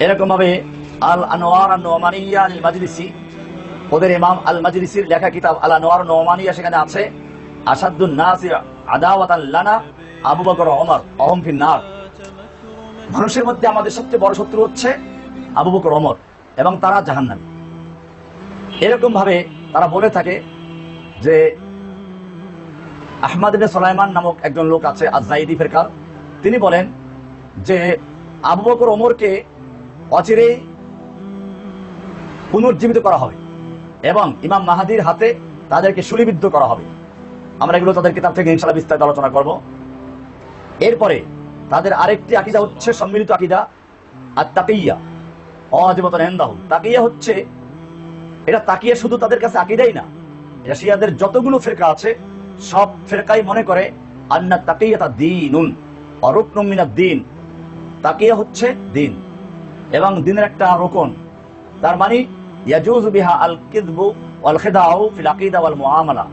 এরকম ভাবে আল আনোয়ার আন-নুমানিয়া আল মাজলিসি, ওদের ইমাম আল মাজলিসির লেখা কিতাব আল আনোয়ার নুমানিয়া, সেখানে আছে আসাদুন নাসি আদাওয়াতান লানা আবু বকর ও ওমর ওহুম ফিন নার। মানুষের মধ্যে আমাদের সবচেয়ে বড় শত্রু হচ্ছে আবু বকর, ওমর, এবং তারা জাহান্নামী। এরকম ভাবে তারা বলে থাকে যে আহমদ ইবনে সুলাইমান নামক একজন লোক আছে আজ-জাইদি ফিরকার, তিনি বলেন যে আবু বকর, ওমরকে অচিরেই পুনর্জীবিত করা হবে এবং ইমাম মাহাদির হাতে তাদেরকে শুলিবিদ্ধ করা হবে। আমরা এগুলো তাদের কিতাব থেকে ইনশাআল্লাহ বিস্তারিত আলোচনা করব। এরপরে তাদের আরেকটি আকীদা হচ্ছে সম্মিলিত আকীদা আত-তাকিয়া ওয়াজিবাতুন ইনদাহুম। তাকিয়া হচ্ছে, এটা তাকিয়া শুধু তাদের কাছে আকীদাই না, এটা শিয়াদের যতগুলো ফিরকা আছে সব ফিরকাই মনে করে আন্না তাকিয়াতা দীনুন ওয়া রুকনুম মিনাদ দ্বীন। তাকিয়া হচ্ছে দ্বীন এবং দ্বীনের একটা রোকন। তার মানে ইয়াজুজু বিহা আল কিযবু ওয়াল খিদাউ ফিল আকীদা ওয়াল মুআমালা।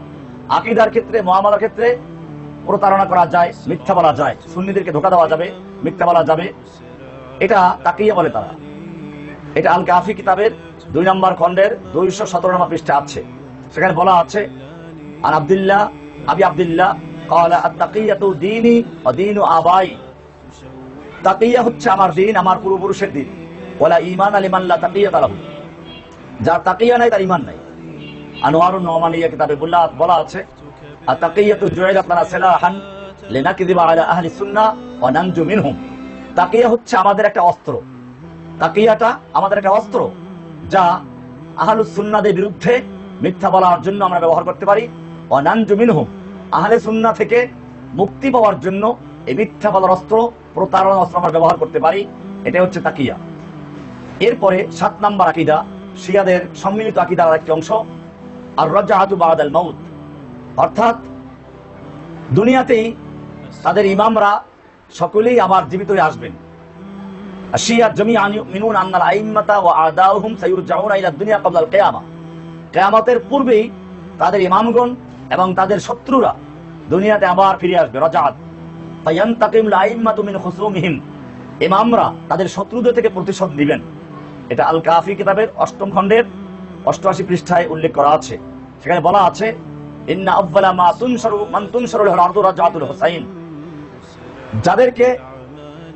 আকীদার ক্ষেত্রে, মুআমালার ক্ষেত্রে প্রতারণা করা যায়, মিথ্যা বলা যায়, সুন্নিদেরকে ধোঁকা দেওয়া যাবে, মিথ্যা বলা যাবে, এটা তাকিয়া বলে তারা। এটা আল কাফি কিতাবের 2 নম্বর খণ্ডের 217 নম্বর পৃষ্ঠা আছে। সেখানে বলা আছে আন আব্দুল্লাহ আবি আব্দুল্লাহ ক্বালা আত-তাকিয়াতু দীনি ওয়া দীনু আবাই। তাকিয়া হচ্ছে আমার দিন, আমার পূর্বপুরুষের দিন। ওয়ালা ঈমান লিমান লা তাকিয়াতা লাহু। যার তাকিয়া নাই তার ঈমান নাই। আনোয়ারুন নুমানিয়া কিতাবে বলা আছে আত-তাকিয়াতু জুইলাত লানা সিলাহান লিনাকযিবা আলা আহলি সুন্নাহ ওয়া নানজু মিনহুম। তাকিয়া হচ্ছে আমাদের একটা অস্ত্র। তাকিয়াটা আমাদের একটা অস্ত্র যা আহলুস সুন্নাহদের বিরুদ্ধে মিথ্যা বলার জন্য আমরা ব্যবহার করতে পারি। ওয়া নানজু মিনহুম, আহলে সুন্নাহ থেকে মুক্তি পাওয়ার জন্য এই মিথ্যা বলার অস্ত্র, প্রতারণার অস্ত্র আমরা ব্যবহার করতে পারি। এটা হচ্ছে তাকিয়া। এরপরে 7 নম্বর আকীদা, শিয়াদের সম্মিলিত আকীদার একটি অংশ আর রাজআতু বাদাল মাউত। অর্থাৎ দুনিয়াতেই তাদের ইমামরা সকলেই আবার জীবিত হয়ে আসবেন। শিয়া জামিআন ইউমিনুন আন্নাল আইম্মাতা ওয়া আদাউহুম সায়ুরজাউনা ইলা দুনিয়া ক্বাবলা আল কিয়ামা। কিয়ামতের পূর্বেই তাদের ইমামগণ এবং তাদের শত্রুরা দুনিয়াতে আবার ফিরে আসবে। রাজআত ফায়ান্তাকিমুল আইম্মাতু মিন খুসুমিহিম। ইমামরা তাদের শত্রুদের থেকে প্রতিশোধ নেবেন। এটা আল কাফি কিতাবের 8ম খণ্ডের 88 পৃষ্ঠায় উল্লেখ করা আছে। সেখানে বলা আছে ইন্না আউয়ালা মা তুনশারু মান তুনশারু লাহুল আরদু রাজআতুল হুসাইন। যাদেরকে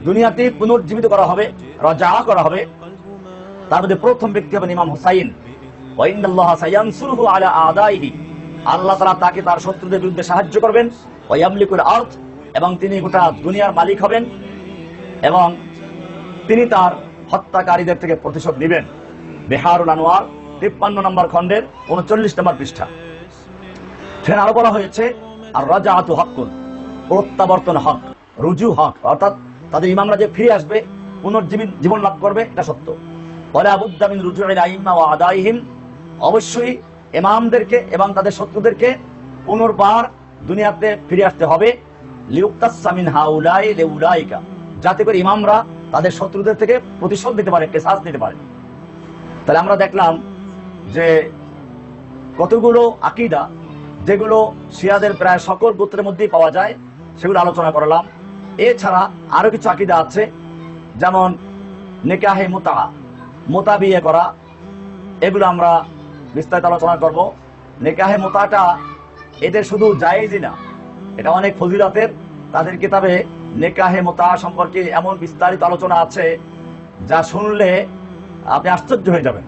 দুনিয়াতে পুনর্জীবিত করা হবে, রাজা করা হবে, তার মধ্যে প্রথম ব্যক্তি হবেন ইমাম হুসাইন। ওয়া ইন্নাল্লাহা সায়ানসুরুহু আলা আদাইহি। আল্লাহ তাআলা তাকে তার শত্রুদের বিরুদ্ধে সাহায্য করবেন। ওয়া ইয়ামলিকুল আরদ, এবং তিনি গোটা দুনিয়ার মালিক হবেন এবং তিনি তার হত্যাকারীদের থেকে প্রতিশোধ নেবেন। বিহারুল আনোয়ার 53 নম্বর খণ্ডের 39 নম্বর পৃষ্ঠা। সেখানে আরো বলা হয়েছে আর রাজআতু হকুন, প্রত্যাবর্তন হক, রুজু হক, অর্থাৎ তাদের ইমামরা যে ফিরে আসবে, পুনর্জীবন জীবন লাভ করবে, এটা সত্য। ওয়ালা বুদ্দা মিন রুজুইল আইম্মা ওয়া আদাইহিম। অবশ্যই ইমামদেরকে এবং তাদের শত্রুদেরকে পুনর্বার দুনিয়াতে ফিরে আসতে হবে। লিউক্তাসা মিন হাউলাই লিউলাইকা, যাতে করে ইমামরা তাদের শত্রুদের থেকে প্রতিশোধ নিতে পারে, কিসাস নিতে পারে। তাহলে আমরা দেখলাম যে কতগুলো আকীদা যেগুলো শিয়াদের প্রায় সকল গোত্রের মধ্যেই পাওয়া যায় সেগুলো আলোচনা করলাম। এছাড়া আরো কিছু আকীদা আছে, যেমন নিকাহে মুতা বিয়ে করা, এগুলো আমরা বিস্তারিত আলোচনা করব। নিকাহে মুতাটা এদের শুধু জায়েজই না, এটা অনেক ফজিলতের। তাদের কিতাবে নিকাহে মুতা সম্পর্কে এমন বিস্তারিত আলোচনা আছে যা শুনলে আপনি আশ্চর্য হয়ে যাবেন।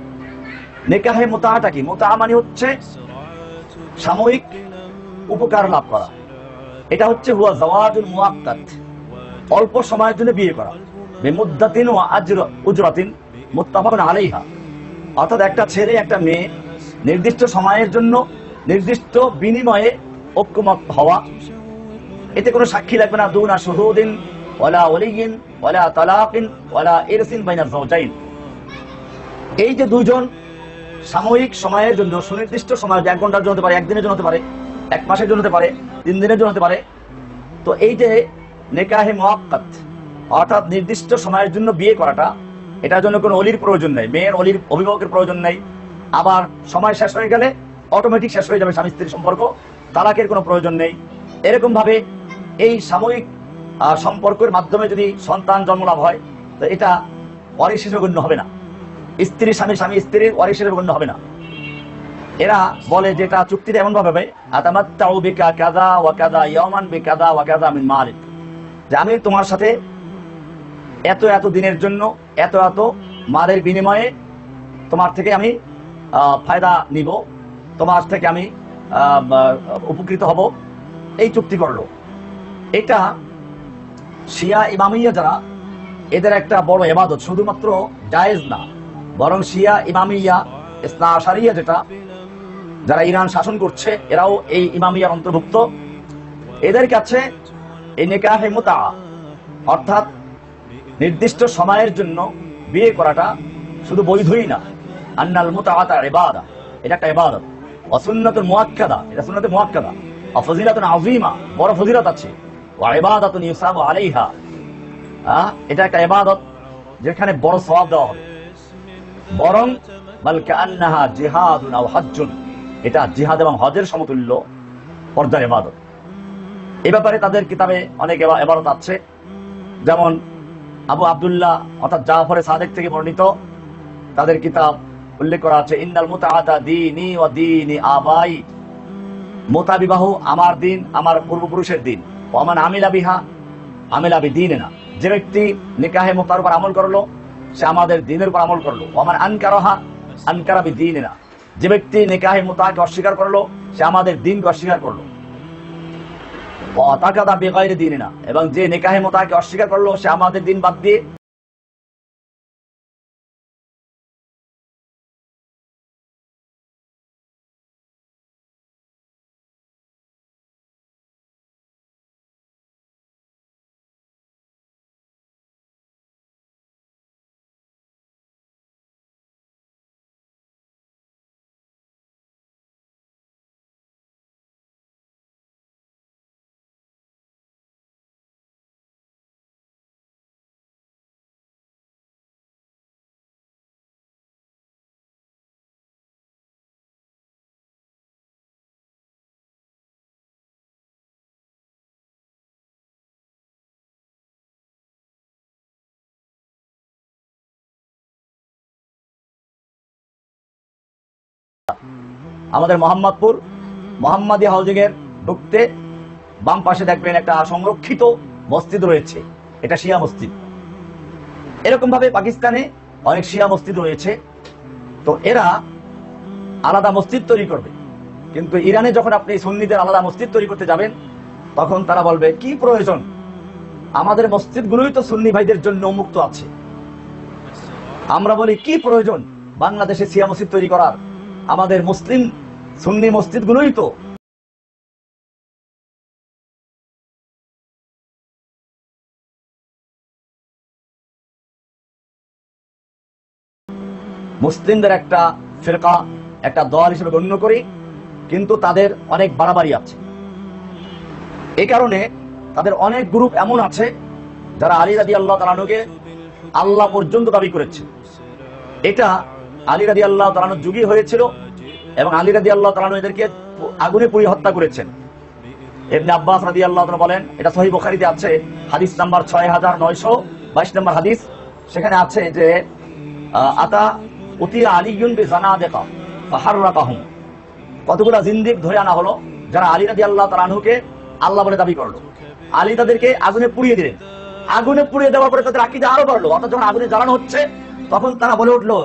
নিকাহে মুতাটা কি? মুতা মানে হচ্ছে সাময়িক উপকার লাভ করা। এটা হচ্ছে হুয়া যাওয়াজুল মুআক্কাত, অল্প সময়ের জন্য বিয়ে করা, বিমুদ্দাতিন ওয়া উজরাতিন মুত্তাফাকুন আলাইহা। অর্থাৎ একটা ছেলে একটা মেয়ে নির্দিষ্ট সময়ের জন্য নির্দিষ্ট বিনিময়ে ঐক্যমত হওয়া, এতে কোনো সাক্ষী লাগবে না, দুনা শুহুদিন ওয়ালা ওয়ালিয়িন ওয়ালা তালাকিন ওয়ালা ইরসিন বাইনা যাওজাইন। এই যে দুজন সাময়িক সময়ের জন্য, সুনির্দিষ্ট সময়, 1 ঘন্টার জন্য হতে পারে, 1 দিনের জন্য হতে পারে, 1 মাসের জন্য হতে পারে, 3 দিনের জন্য হতে পারে। তো এই যে নিকাহে মুআক্কাত অর্থাৎ নির্দিষ্ট সময়ের জন্য বিয়ে করাটা, এটার জন্য কোনো অলির প্রয়োজন নেই, মেয়ের অলির অভিভাবকের প্রয়োজন নেই। আবার সময় শেষ হয়ে গেলে অটোমেটিক শেষ হয়ে যাবে স্বামী স্ত্রীর সম্পর্ক, তালাকের কোনো প্রয়োজন নেই। এরকম ভাবে এই সাময়িক সম্পর্কের মাধ্যমে যদি সন্তান জন্মলাভ হয়, তো এটা ওয়ারিশ হিসেবে গণ্য হবে না, স্ত্রী স্বামী, স্বামী স্ত্রীর ওয়ারিশ হিসেবে গণ্য হবে না। এরা বলে যেটা চুক্তিতে এমন ভাবে হবে, আতামাত্তাউ বিকা কাযা ওয়া কাযা ইয়াওমান বিকাযা ওয়া কাযা মিন মালিক, যে আমি তোমার সাথে এত এত দিনের জন্য এত এত মালের বিনিময়ে তোমার থেকে আমি ফায়দা নিব, তোমার থেকে আমি উপকৃত হব, এই চুক্তি করলো। এটা শিয়া ইমামিয়া যারা, এদের একটা বড় ইবাদত, শুধুমাত্র জায়েজ না, বরং শিয়া ইমামিয়া ইসনা আশারিয়া যেটা, যারা ইরান শাসন করছে, এরাও এই ইমামিয়ার অন্তর্ভুক্ত। এদের কাছে এই নিকাহে মুতা অর্থাৎ নির্দিষ্ট সময়ের জন্য বিয়ে করাটা শুধু বৈধই না, আন্নাল মুতাআতা ইবাদা, এটা একটা ইবাদত, ওয়া সুন্নাতুল মুআক্কাদা, এটা সুন্নাতে মুআক্কাদা, ওয়া ফজিলাতুন আযীমা, বড় ফজিলত আছে, ওয়া ইবাদাতুন ইউসাবু আলাইহা, এটা একটা ইবাদত যেখানে বড় সওয়াব দেওয়া হবে। বরং বাল কাআন্নাহা জিহাদুন আও হজ্জুন, এটা জিহাদ এবং হজের সমতুল্য পর্যায়ের ইবাদত। এই ব্যাপারে তাদের কিতাবে অনেক ইবাদত আছে, যেমন আবু আব্দুল্লাহ অর্থাৎ জাফর সাদেক থেকে বর্ণিত, তাদের কিতাব উল্লেখ করা আছে, ইন্নাল মুতাআতা দীনি ওয়া দীনি আবাই, মুতা বিবাহ আমার দিন, আমার পূর্বপুরুষের দিন, ওয়া মান আমিলা বিহা আমিলা বিদীনিনা, যে ব্যক্তি নিকাহে মুতার উপর আমল করলো সে আমাদের দিনের উপর আমল করলো, ওয়া মান আনকারাহা আনকারা বিদীনিনা, যে ব্যক্তি নিকাহে মুতাকে অস্বীকার করলো সে আমাদের দিনকে অস্বীকার করলো, ওয়া তাকাদা বিগাইরি দীনিনা, এবং যে নিকাহে মুতাকে অস্বীকার করলো সে আমাদের দিন বাদ দিয়ে আমাদের মোহাম্মদপুর মোহাম্মদী হাউজিং এর ঢুকতে বাম পাশে দেখবেন একটা সংরক্ষিত মসজিদ রয়েছে, এটা শিয়া মসজিদ। এরকম ভাবে পাকিস্তানে অনেক শিয়া মসজিদ রয়েছে। তো এরা আলাদা মসজিদ তৈরি করবে, কিন্তু ইরানে যখন আপনি সুন্নিদের আলাদা মসজিদ তৈরি করতে যাবেন তখন তারা বলবে কি প্রয়োজন, আমাদের মসজিদগুলোই তো সুন্নি ভাইদের জন্য উন্মুক্ত আছে। আমরা বলি কি প্রয়োজন বাংলাদেশে শিয়া মসজিদ তৈরি করার, আমাদের মুসলিম সুন্নি মসজিদগুলোই তো। মুসলিমদের একটা ফিরকা, একটা দল হিসেবে গণ্য করি, কিন্তু তাদের অনেক বাড়াবাড়ি আছে। এই কারণে তাদের অনেক গ্রুপ এমন আছে যারা আলী রাদিয়াল্লাহু তাআলা আনহুকে আল্লাহ পর্যন্ত দাবি করেছে। এটা আলী রাদিয়াল্লাহু তাআলা আনহুর যুগই হয়েছিল এবং আলী রাদিয়াল্লাহু তাআলা আনহু এদেরকে আগুনে পুড়িয়ে হত্যা করেছেন। ইবনে আব্বাস রাদিয়াল্লাহু তাআলা বলেন, এটা সহিহ বুখারীতে আছে, হাদিস নাম্বার 6922 নম্বর হাদিস। সেখানে আছে যে আতা উতিয়া আলিয়ুন বিজানাদিকা ফাহাররাকাহুম, কতগুলা জিন্দিক ধরে আনা হলো যারা আলী রাদিয়াল্লাহু তাআলা আনহুকে আল্লাহ বলে দাবি করলো। আলী তাদেরকে আগুনে পুড়িয়ে দিলেন। আগুনে পুড়িয়ে দেওয়ার পরে তাদের আকীদা আরো বাড়লো, অর্থাৎ যখন আগুনে জ্বালানো হচ্ছে তখন তারা বলে উঠলো,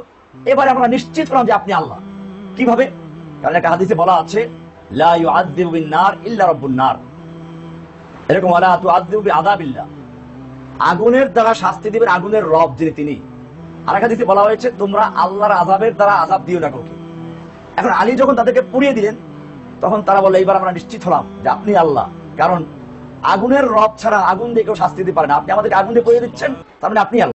এবারে আমরা নিশ্চিত হলাম যে আপনি আল্লাহ। কিভাবে? কারণ একটা হাদিসে বলা আছে, লা ইউআযযিবু বিন-নার ইল্লা রাব্বুন নার, এরকম ওয়ালা তুআযযিবু বিআযাবিল্লাহ, আগুনের দ্বারা শাস্তি দিবেন আগুনের রব যিনি তিনি। আর এক হাদিসে বলা হয়েছে, তোমরা আল্লাহর আযাবের দ্বারা আযাব দিও না কাউকে। এখন আলী যখন তাদেরকে পুড়িয়ে দিলেন তখন তারা বলল, এইবার আমরা নিশ্চিত হলাম যে আপনি আল্লাহ, কারণ আগুনের রব ছাড়া আগুন দিয়ে কেউ শাস্তি দিতে পারে না, আপনি আমাদেরকে আগুন দিয়ে পুড়িয়ে দিচ্ছেন, তার মানে আপনি আল্লাহ।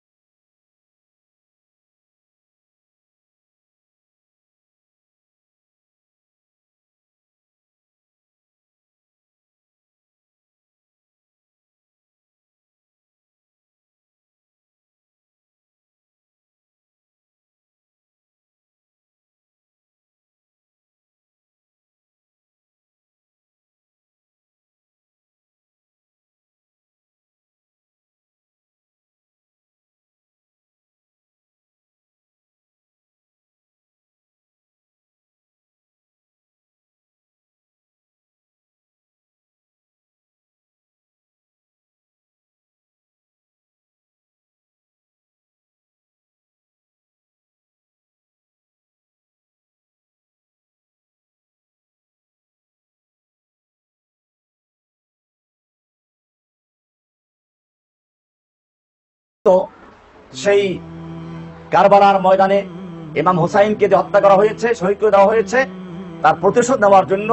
তো সেই কারবালার ময়দানে ইমাম হুসাইনকে যে হত্যা করা হয়েছে, শহীদ করে দেওয়া হয়েছে, তার প্রতিশোধ নেওয়ার জন্য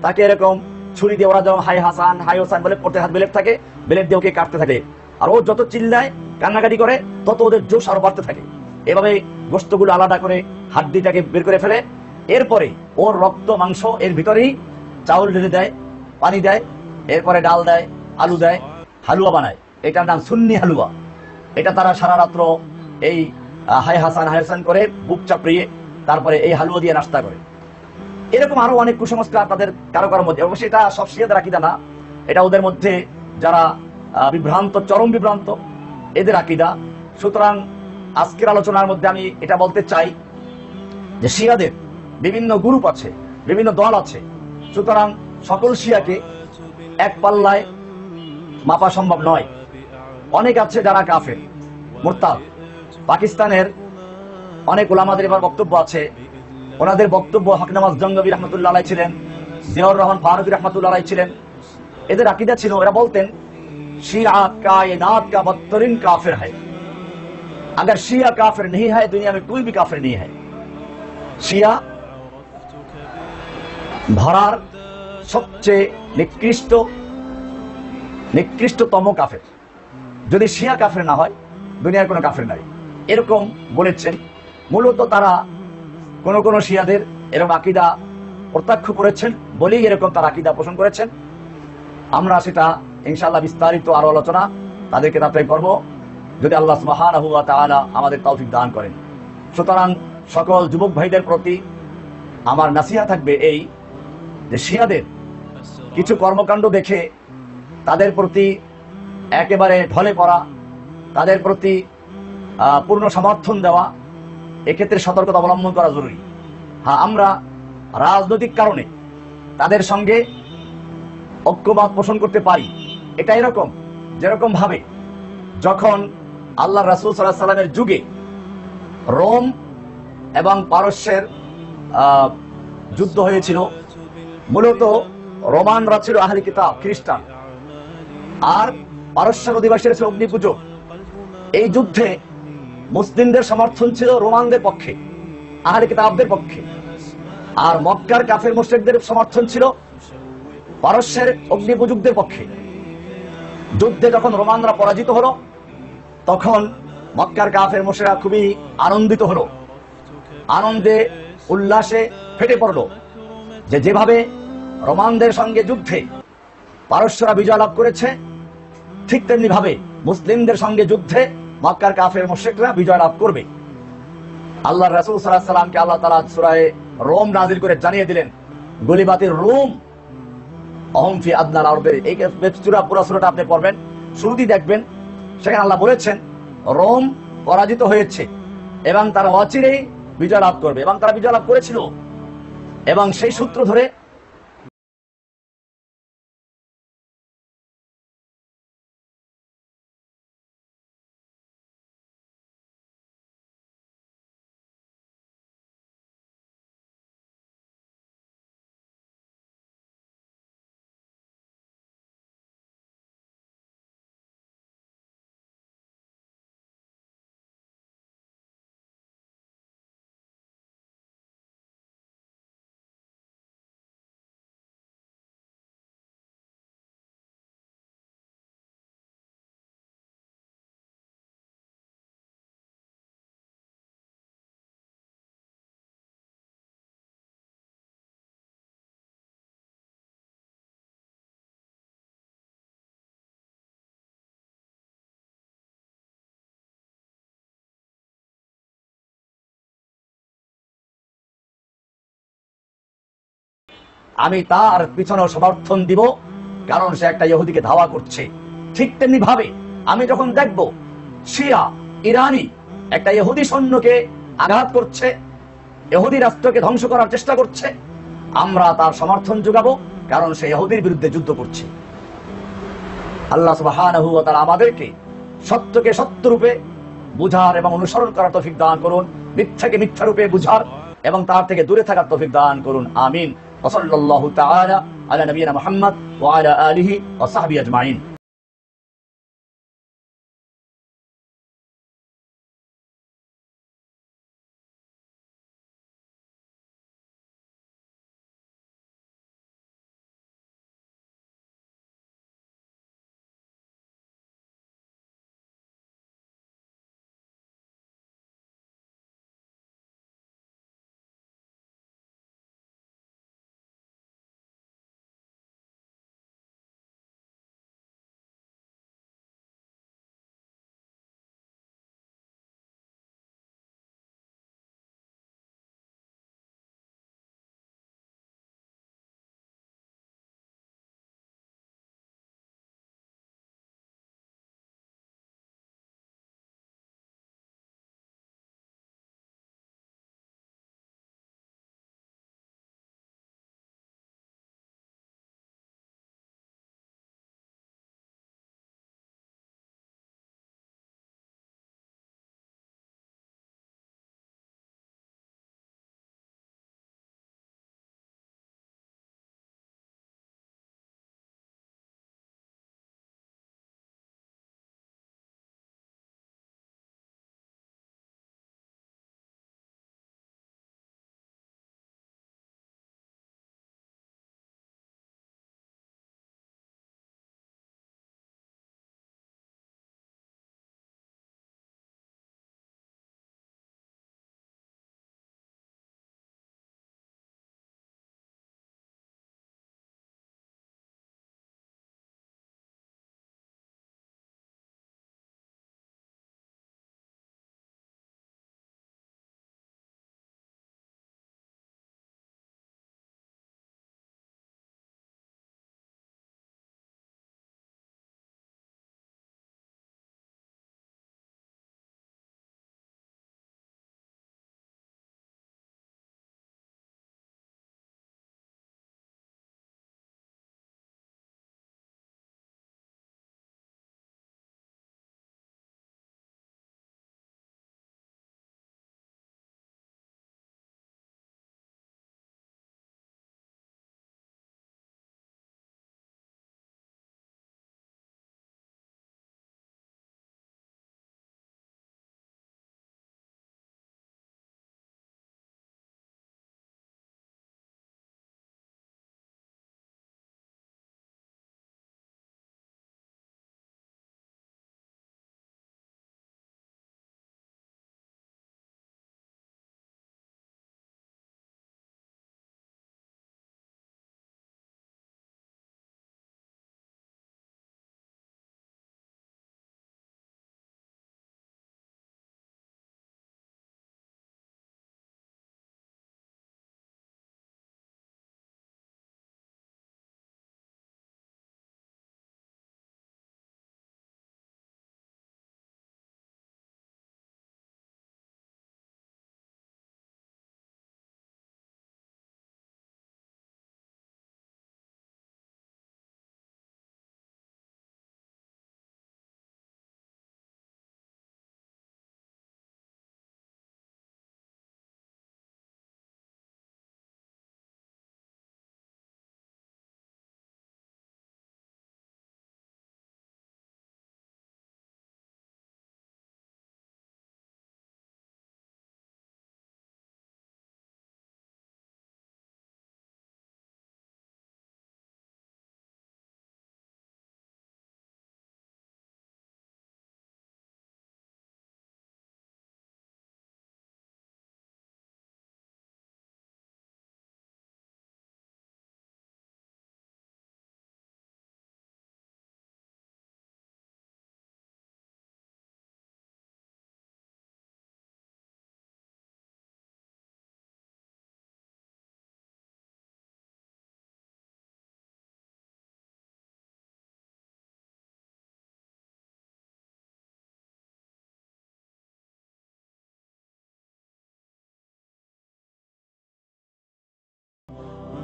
তাকে এরকম ছুরি দিয়ে ওরা যেমন হাই হাসান হাই হোসাইন বলে পড়তে হাত বেলেট থাকে, বেলেট দিয়ে ওকে কাটতে থাকে। আর ও যত চিল্লায় কান্নাকাটি করে তত ওদের জোশ আরো বাড়তে থাকে। এভাবে গোশতগুলো আলাদা করে হাড্ডিটাকে বের করে ফেলে, এরপরে ওর রক্ত মাংস এর ভিতরেই চাউল ঢেলে দেয়, পানি দেয়, এরপরে ডাল দেয়, আলু দেয়, হালুয়া বানায়। এটার নাম সুন্নি হালুয়া। এটা তারা সারা রাত্র এই হাই হাসান হাই হাসান করে বুক চাপড়িয়ে তারপরে এই হালুয়া দিয়ে নাস্তা করে। এরকম আরো অনেক কুসংস্কার তাদের কারো কারোর মধ্যে, অবশ্যই এটা সব শিয়াদের আকীদা না, এটা ওদের মধ্যে যারা বিভ্রান্ত, চরম বিভ্রান্ত, এদের আকীদা। সুতরাং আজকের আলোচনার মধ্যে আমি এটা বলতে চাই যে শিয়াদের বিভিন্ন গ্রুপ আছে, বিভিন্ন দল আছে। সুতরাং সকল শিয়াকে এক পাল্লায় মাপা সম্ভব নয়। অনেক আছে যারা কাফের, মুরতাদ। পাকিস্তানের অনেক উলামাদের এবার বক্তব্য আছে, ওনাদের বক্তব্য হক নামাজ জঙ্গবী রহমতুল্লাহ আলাইহি ছিলেন, জিয়াউর রহমান ফারুকী রহমতুল্লাহ আলাইহি ছিলেন। এদের আকীদা ছিল, এরা বলতেন শিয়া कायनात का बदतरीन काफिर है, अगर शिया काफिर नहीं है दुनिया में कोई भी काफिर नहीं है। শিয়া ধরার সবচেয়ে নিকৃষ্টতম কাফের। যদি শিয়া কাফের না হয় দুনিয়ার কোনো কাফের নাই, এরকম বলেছেন। মূলত তারা কোন শিয়াদের এরকম আকীদা প্রত্যাখ্য করেছেন বলেই এরকম তার আকীদা পোষণ করেছেন। আমরা সেটা ইনশাআল্লাহ বিস্তারিত আরো আলোচনা তাদেরকে তাতে করব, যদি আল্লাহ সুবহানাহু ওয়া তাআলা আমাদের তৌফিক দান করেন। সুতরাং সকল যুবক ভাইদের প্রতি আমার নাসিহা থাকবে এই যে শিয়াদের কিছু কর্মকাণ্ড দেখে তাদের প্রতি একেবারে ঢলে পড়া, তাদের প্রতি পূর্ণ সমর্থন দেওয়া, এক্ষেত্রে সতর্কতা অবলম্বন করা জরুরি। হ্যাঁ, আমরা রাজনৈতিক কারণে তাদের সঙ্গে ঐক্যবাদ পোষণ করতে পারি। এটা এরকম যেরকম ভাবে যখন আল্লাহ রাসূল সাল্লাল্লাহু আলাইহি ওয়াসাল্লামের যুগে রোম এবং পারস্যের যুদ্ধ হয়েছিল। মূলত রোমানরা ছিল আহলে কিতাব, খ্রিস্টান, আর পারস্যের অধিবাসীরা ছিল অগ্নি পূজক। এই যুদ্ধে মুসলিমদের সমর্থন ছিল রোমানদের পক্ষে, আহলে কিতাবদের পক্ষে, আর মক্কার কাফের মুশরিকদের সমর্থন ছিল পারস্যের অগ্নি পূজকদের পক্ষে। যুদ্ধে যখন রোমানরা পরাজিত হলো তখন মক্কার কাফের মুশরিকরা খুবই আনন্দিত হলো, আনন্দে উল্লাসে ফেটে পড়লো যে যেভাবে রোমানদের সঙ্গে যুদ্ধে পারস্যরা বিজয় লাভ করেছে, ঠিক তেমনি ভাবে মুসলিমদের সঙ্গে যুদ্ধে মক্কার কাফের মুশরিকরা বিজয় লাভ করবে। আল্লাহর রাসূল সাল্লাল্লাহু আলাইহি ওয়াসাল্লামকে আল্লাহ তাআলা সূরা রোম নাযিল করে জানিয়ে দিলেন গলিবাতির রোম অহম ফি আদনাল আরদে, এই পুরো সূরাটা আপনি পড়বেন, শুরুতেই দেখবেন সেখানে আল্লাহ বলেছেন রোম পরাজিত হয়েছে এবং তারা অচিরেই বিজয় লাভ করবে, এবং তারা বিজয় লাভ করেছিল। এবং সেই সূত্র ধরে আমি তার পিছনেও সমর্থন দিব, কারণ সে একটা ইহুদিকে ধাওয়া করছে। ঠিক তেমনি ভাবে আমি যখন দেখব শিয়া ইরানি একটা ইহুদি সৈন্যকে আঘাত করছে, ইহুদি রাষ্ট্রকে ধ্বংস করার চেষ্টা করছে, আমরা তার সমর্থন যোগাবো, কারণ সে ইহুদির বিরুদ্ধে যুদ্ধ করছে। আল্লাহ সুবহানাহু ওয়া তাআলা আমাদেরকে সত্যকে সত্যরূপে বুঝার এবং অনুসরণ করার তৌফিক দান করুন, মিথ্যাকে মিথ্যা রূপে বুঝার এবং তার থেকে দূরে থাকার তৌফিক দান করুন। আমিন। ওয়া সাল্লাল্লাহু তাআলা আলা নবিয়িনা মুহাম্মদ ওয়া আলা আলিহি ওয়া সাহবিহি আজমাইন।